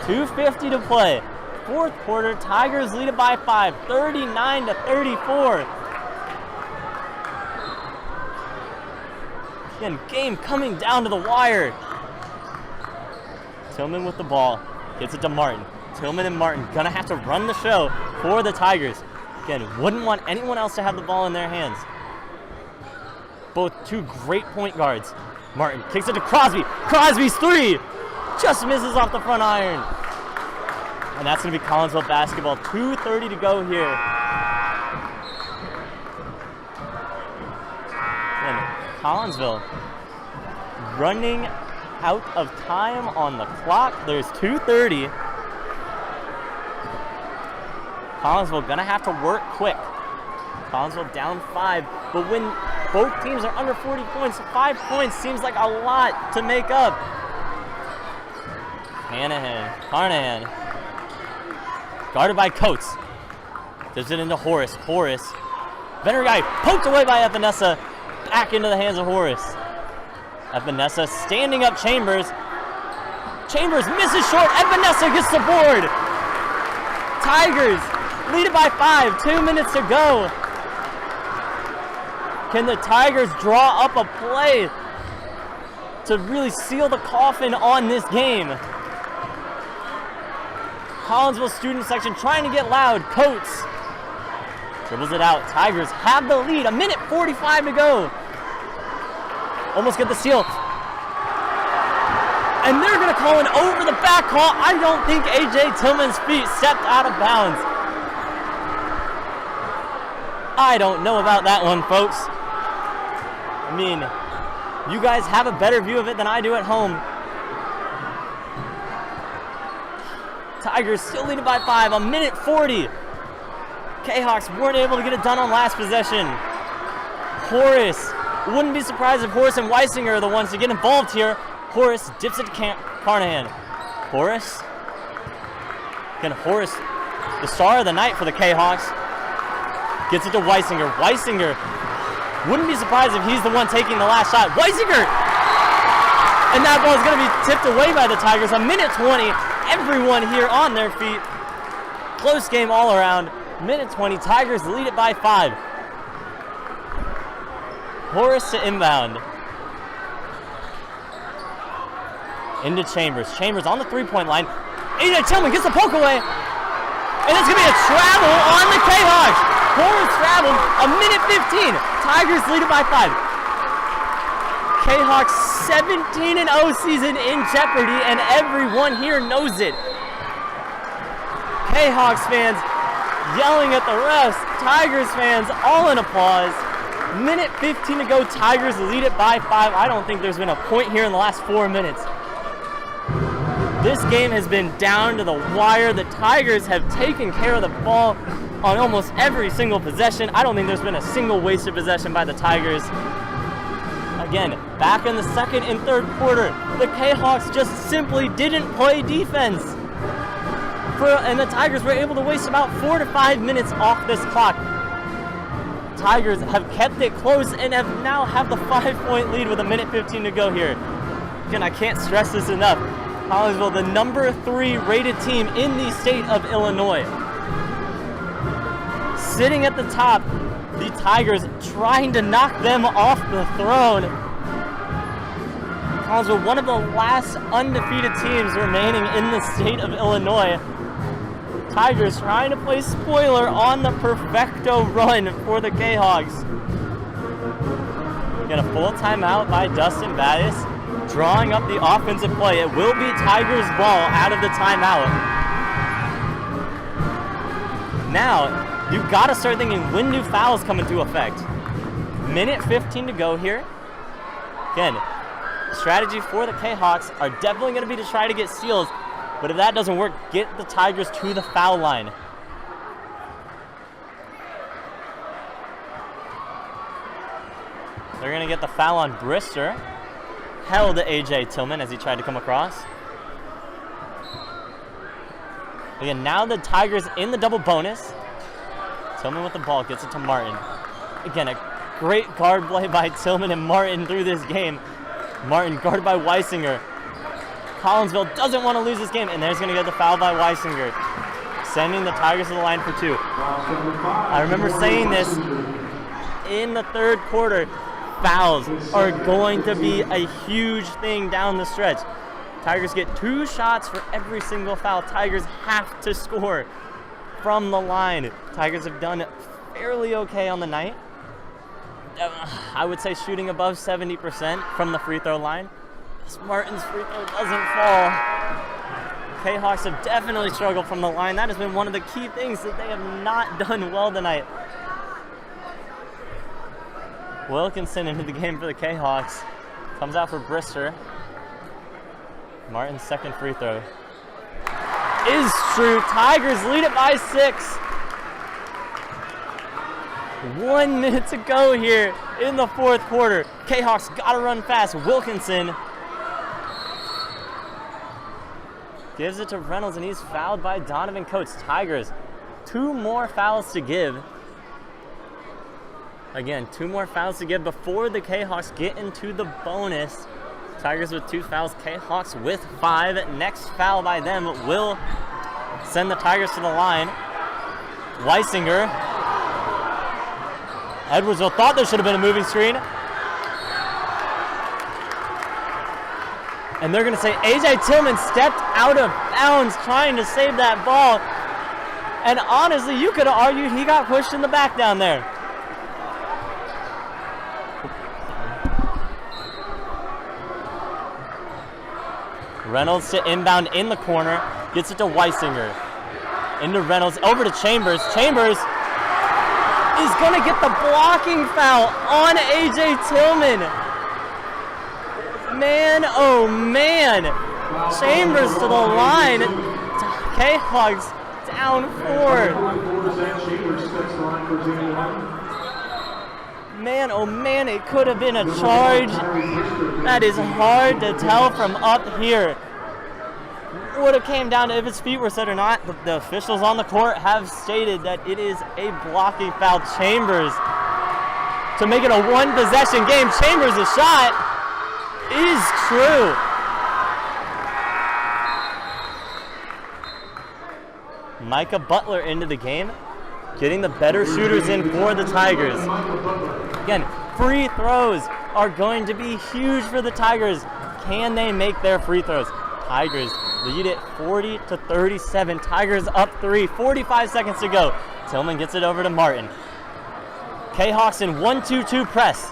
2:50 to play. Fourth quarter, Tigers lead it by 5, 39-34. Again, game coming down to the wire. Tillman with the ball, gets it to Martin. Tillman and Martin gonna have to run the show for the Tigers. Again, wouldn't want anyone else to have the ball in their hands. Both 2 great point guards. Martin kicks it to Crosby. Crosby's 3 just misses off the front iron. And that's going to be Collinsville basketball. 2:30 to go here. And Collinsville running out of time on the clock. There's 2:30. Collinsville going to have to work quick. Collinsville down 5. But when both teams are under 40 points, 5 points seems like a lot to make up. Carnahan. Guarded by Coates. Gives it into Horace. Better guy poked away by Epinesa. Back into the hands of Horace. Epinesa standing up Chambers. Chambers misses short. Epinesa gets the board. Tigers lead it by 5. 2 minutes to go. Can the Tigers draw up a play to really seal the coffin on this game? Collinsville student section trying to get loud. Coates dribbles it out. Tigers have the lead. 1:45 to go. Almost get the steal. And they're going to call an over the back call. I don't think A.J. Tillman's feet stepped out of bounds. I don't know about that one, folks. I mean, you guys have a better view of it than I do at home. Tigers still leading by 5, 1:40. K-Hawks weren't able to get it done on last possession. Horace, wouldn't be surprised if Horace and Weisinger are the ones to get involved here. Horace dips it to Carnahan. Horace, the star of the night for the K-Hawks, gets it to Weisinger. Weisinger, wouldn't be surprised if he's the one taking the last shot. Weisinger! And that ball is going to be tipped away by the Tigers. 1:20. Everyone here on their feet. Close game all around. 1:20. Tigers lead it by 5. Horace to inbound. Into Chambers. Chambers on the 3-point line. A.J. Tillman gets the poke away. And it's going to be a travel on the K-Hawks. Horace traveled. 1:15. Tigers lead it by 5. K-Hawks 17-0 season in jeopardy, and everyone here knows it. K-Hawks fans yelling at the refs. Tigers fans all in applause. 1:15 to go. Tigers lead it by 5. I don't think there's been a point here in the last 4 minutes. This game has been down to the wire. The Tigers have taken care of the ball on almost every single possession. I don't think there's been a single wasted possession by the Tigers. Again, back in the second and third quarter, the K-Hawks just simply didn't play defense. And the Tigers were able to waste about 4 to 5 minutes off this clock. Tigers have kept it close and now have the 5-point lead with 1:15 to go here. Again, I can't stress this enough. Collinsville, the number 3 rated team in the state of Illinois. Sitting at the top, the Tigers trying to knock them off the throne. Collinsville, one of the last undefeated teams remaining in the state of Illinois. Tigers trying to play spoiler on the perfecto run for the K-Hawks. Get a full timeout by Dustin Battis, drawing up the offensive play. It will be Tigers' ball out of the timeout. Now, you've got to start thinking when do fouls come into effect. 1:15 to go here. Again, strategy for the K-Hawks are definitely going to be to try to get steals, but if that doesn't work, get the Tigers to the foul line. They're going to get the foul on Brister. Held AJ Tillman as he tried to come across. Again, now the Tigers in the double bonus. Tillman with the ball, gets it to Martin. Again, a great guard play by Tillman and Martin through this game. Martin guarded by Weisinger. Collinsville doesn't want to lose this game, and there's going to get the foul by Weisinger, sending the Tigers to the line for 2. I remember saying this in the third quarter. Fouls are going to be a huge thing down the stretch. Tigers get 2 shots for every single foul. Tigers have to score from the line. Tigers have done fairly okay on the night. I would say shooting above 70% from the free throw line. Martin's free throw doesn't fall. K-Hawks have definitely struggled from the line. That has been one of the key things that they have not done well tonight. Wilkinson into the game for the K-Hawks. Comes out for Brister. Martin's second free throw is true. Tigers lead it by 6. 1 minute to go here in the fourth quarter. K-Hawks gotta run fast. Wilkinson gives it to Reynolds, and he's fouled by Donovan Coates. Tigers, 2 more fouls to give. Again, 2 more fouls to give before the K-Hawks get into the bonus. Tigers with 2 fouls, K-Hawks with 5. Next foul by them will send the Tigers to the line. Weisinger. Edwardsville thought there should have been a moving screen. And they're going to say AJ Tillman stepped out of bounds trying to save that ball. And honestly, you could have argued he got pushed in the back down there. Reynolds to inbound in the corner. Gets it to Weisinger. Into Reynolds. Over to Chambers. Chambers is going to get the blocking foul on AJ Tillman. Man, oh man. Chambers to the line. K-Hawks down 4. Man, oh man, it could have been a charge. That is hard to tell from up here. Would have came down to if his feet were set or not. The officials on the court have stated that it is a blocking foul. Chambers to make it a 1-possession game. Chambers' a shot is true. Micah Butler into the game, getting the better shooters in for the Tigers. Again, free throws are going to be huge for the Tigers. Can they make their free throws? Tigers lead it 40-37. Tigers up 3, 45 seconds to go. Tillman gets it over to Martin. K-Hawks in 1-2-2 press.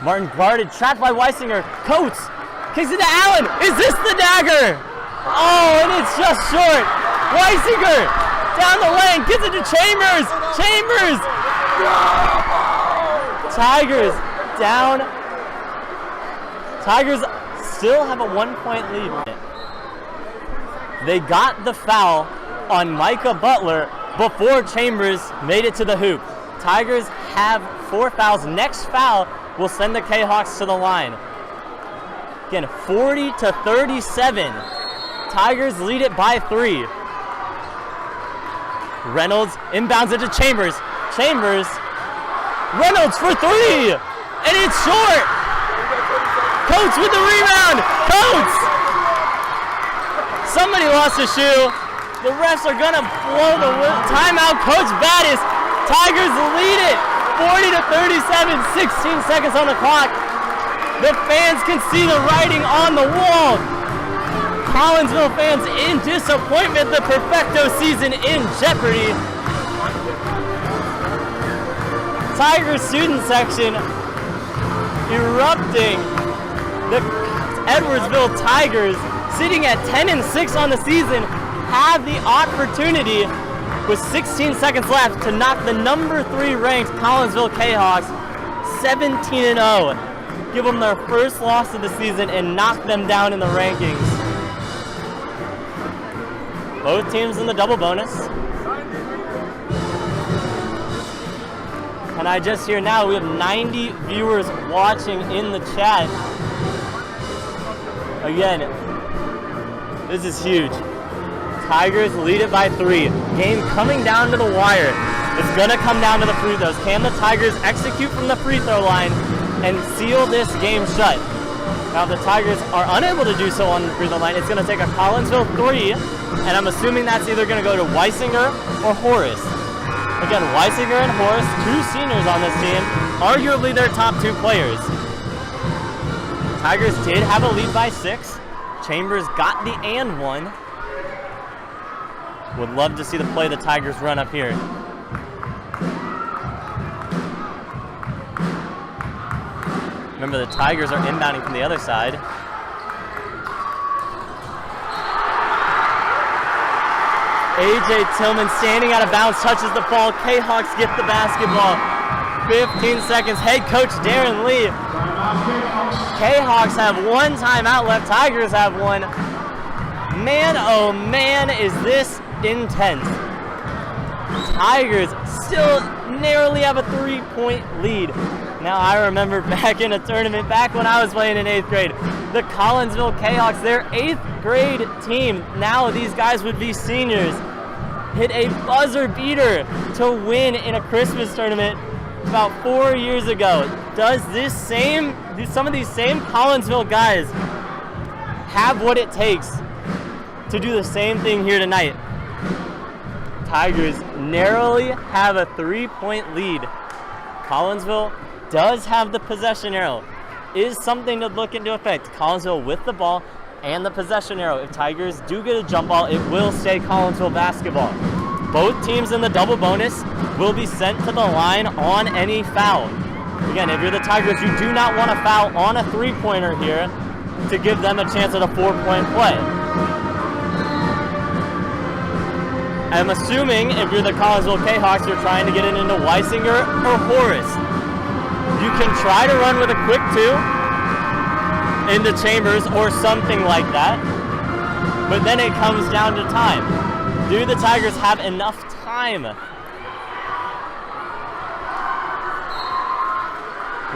Martin guarded, trapped by Weisinger. Coates kicks it to Allen. Is this the dagger? Oh, and it's just short. Weisinger down the lane, gets it to Chambers. Chambers. Tigers down. Tigers still have a 1-point lead. They got the foul on Micah Butler before Chambers made it to the hoop. Tigers have 4 fouls. Next foul will send the K-Hawks to the line. Again, 40-37. Tigers lead it by 3. Reynolds inbounds it to Chambers. Chambers, Reynolds for 3, and it's short. Coates with the rebound. Coates! Somebody lost a shoe. The refs are gonna blow the timeout. Coach Battis. Tigers lead it 40-37, 16 seconds on the clock. The fans can see the writing on the wall. Collinsville fans in disappointment, the Perfecto season in jeopardy. Tigers student section erupting. The Edwardsville Tigers, sitting at 10-6 on the season, have the opportunity with 16 seconds left to knock the number 3 ranked Collinsville K-Hawks 17-0. Give them their first loss of the season and knock them down in the rankings. Both teams in the double bonus. And I just hear now we have 90 viewers watching in the chat. Again, this is huge. Tigers lead it by 3. Game coming down to the wire. It's gonna come down to the free throws. Can the Tigers execute from the free throw line and seal this game shut? Now, if the Tigers are unable to do so on the free throw line, it's gonna take a Collinsville 3, and I'm assuming that's either gonna go to Weisinger or Horace. Again, Weisinger and Horace, 2 seniors on this team, arguably their top 2 players. Tigers did have a lead by 6. Chambers got the and one. Would love to see the play the Tigers run up here. Remember, the Tigers are inbounding from the other side. A.J. Tillman standing out of bounds, touches the ball. K-Hawks get the basketball. 15 seconds. Head coach Darren Lee. K-Hawks have 1 timeout left. Tigers have 1. Man, oh man, is this intense. Tigers still narrowly have a 3-point lead. Now, I remember back in a tournament, back when I was playing in 8th grade, the Collinsville K-Hawks, their 8th grade team, now these guys would be seniors, hit a buzzer beater to win in a Christmas tournament about 4 years ago. Does some of these same Collinsville guys have what it takes to do the same thing here tonight? Tigers narrowly have a 3-point lead. Collinsville does have the possession arrow. Is something to look into effect. Collinsville with the ball and the possession arrow. If Tigers do get a jump ball, it will stay Collinsville basketball. Both teams in the double bonus will be sent to the line on any foul. Again, if you're the Tigers, you do not want to foul on a 3-pointer here to give them a chance at a 4-point play. I'm assuming if you're the Collinsville K-Hawks, you're trying to get it into Weisinger or Horace. You can try to run with a quick 2 into Chambers or something like that, but then it comes down to time. Do the Tigers have enough time?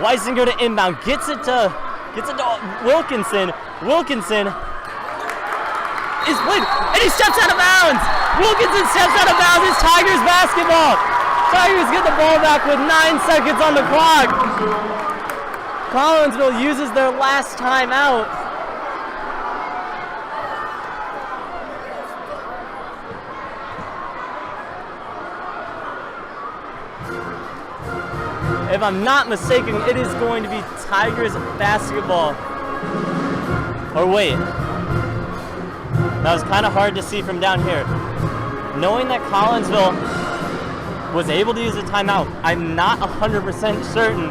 Weisinger to inbound, gets it to Wilkinson. Wilkinson is played, and he steps out of bounds. Wilkinson steps out of bounds. It's Tigers basketball. Tigers get the ball back with 9 seconds on the clock. Collinsville uses their last timeout. If I'm not mistaken, it is going to be Tigers basketball. Or wait. That was kind of hard to see from down here. Knowing that Collinsville was able to use a timeout, I'm not 100% certain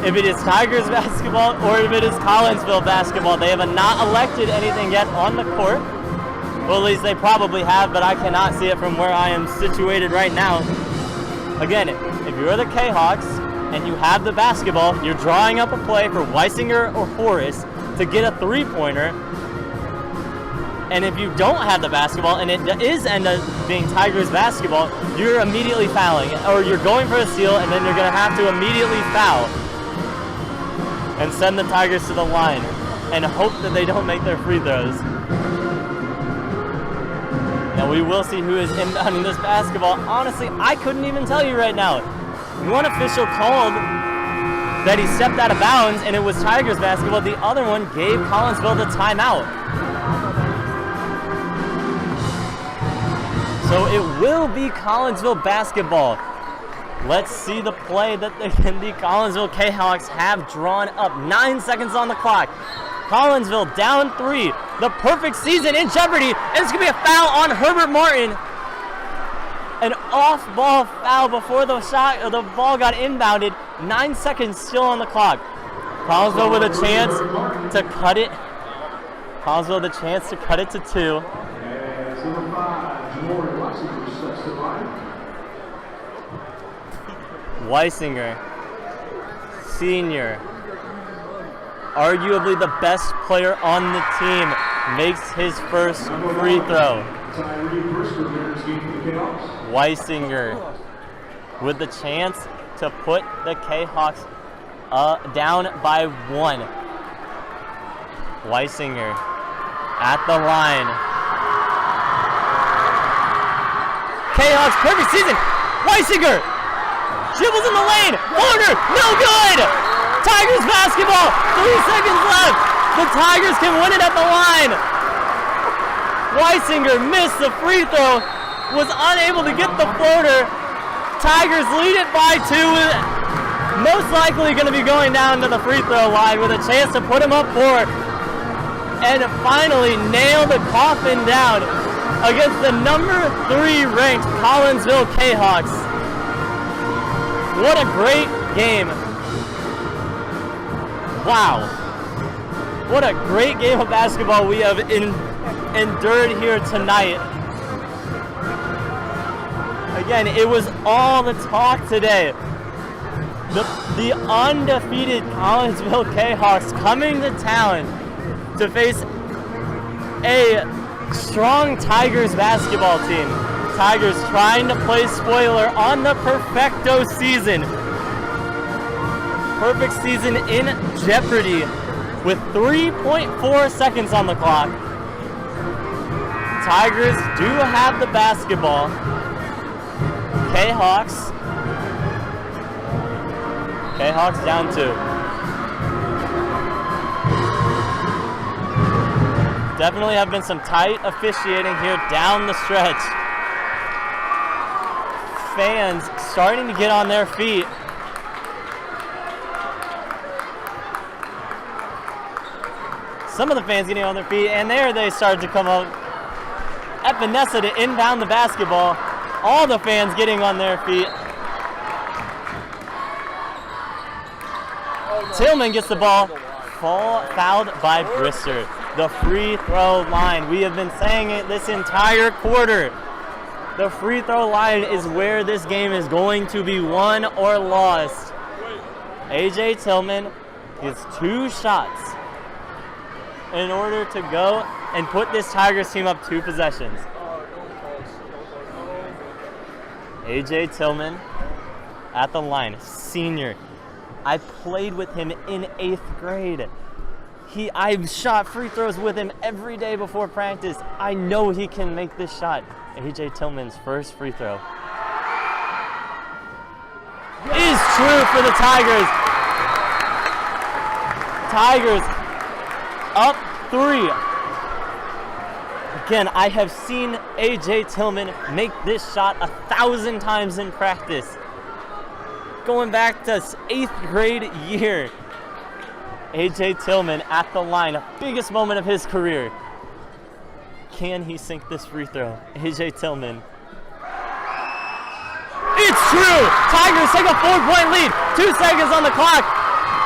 if it is Tigers basketball or if it is Collinsville basketball. They have not elected anything yet on the court. Well, at least they probably have, but I cannot see it from where I am situated right now. Again, if you're the K-Hawks and you have the basketball, you're drawing up a play for Weisinger or Horace to get a 3-pointer. And if you don't have the basketball and it is end up being Tigers basketball, you're immediately fouling, or you're going for a steal and then you're going to have to immediately foul. and send the Tigers to the line and hope that they don't make their free throws. Now we will see who is inbounding this basketball. Honestly, I couldn't even tell you right now. One official called that he stepped out of bounds and it was Tigers basketball. The other one gave Collinsville the timeout. So it will be Collinsville basketball. Let's see the play that the Collinsville K-Hawks have drawn up. 9 seconds on the clock. Collinsville down 3. The perfect season in jeopardy. And it's going to be a foul on Herbert Martin. An off-ball foul before the ball got inbounded. 9 seconds still on the clock. Collinsville with a chance to cut it. Collinsville with a chance to cut it to 2. Weisinger, senior, arguably the best player on the team, makes his first free throw. Weisinger with the chance to put the K-Hawks down by 1. Weisinger at the line. K-Hawks perfect season. Weisinger dribbles in the lane. Corner, no good. Tigers basketball. 3 seconds left. The Tigers can win it at the line. Weisinger missed the free throw. Was unable to get the floater. Tigers lead it by 2. Most likely going to be going down to the free throw line with a chance to put him up 4. And finally nail the coffin down against the number 3 ranked Collinsville K-Hawks. What a great game. Wow. What a great game of basketball we have endured here tonight. Again, it was all the talk today. The undefeated Collinsville K-Hawks coming to town to face a strong Tigers basketball team. Tigers trying to play spoiler on the perfecto season. Perfect season in jeopardy with 3.4 seconds on the clock. Tigers do have the basketball. K-Hawks down 2. Definitely have been some tight officiating here down the stretch. Fans starting to get on their feet. Some of the fans getting on their feet, and there they started to come up. Epinesa to inbound the basketball. All the fans getting on their feet. Tillman gets the ball. Fouled by Brister. The free throw line. We have been saying it this entire quarter. The free throw line is where this game is going to be won or lost. AJ Tillman gets 2 shots in order to go and put this Tigers team up 2 possessions. AJ Tillman at the line, senior. I played with him in 8th grade. I've shot free throws with him every day before practice. I know he can make this shot. AJ Tillman's first free throw is true for the Tigers. Tigers up 3. Again, I have seen AJ Tillman make this shot 1,000 times in practice. Going back to 8th grade year. AJ Tillman at the line, biggest moment of his career. Can he sink this free throw? AJ Tillman. It's true! Tigers take a 4-point lead. 2 seconds on the clock.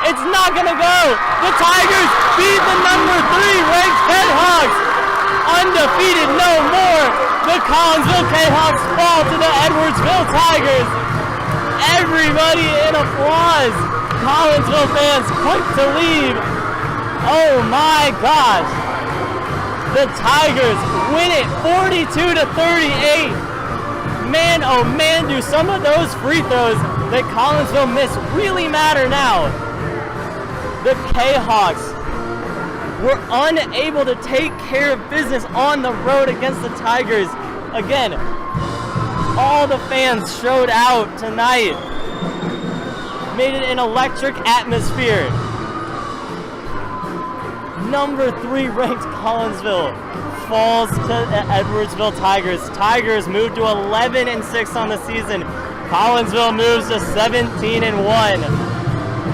It's not gonna go. The Tigers beat the number 3 ranked K-Hawks. Undefeated no more. The Collinsville K-Hawks fall to the Edwardsville Tigers. Everybody in applause. Collinsville fans quick to leave. Oh my gosh. The Tigers win it 42-38. Man, oh man, do some of those free throws that Collinsville missed really matter now. the K-Hawks were unable to take care of business on the road against the Tigers. Again, all the fans showed out tonight. Made it an electric atmosphere. Number 3 ranked Collinsville falls to the Edwardsville Tigers. Tigers move to 11-6 on the season. Collinsville moves to 17-1.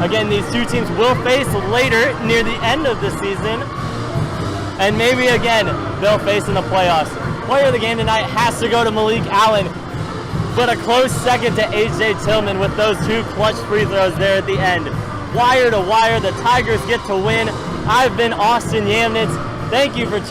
Again, these two teams will face later near the end of the season. And maybe again, they'll face in the playoffs. Player of the game tonight has to go to Malik Allen, but a close second to AJ Tillman with those 2 clutch free throws there at the end. Wire to wire, the Tigers get to win. I've been Austin Yamnitz. Thank you for checking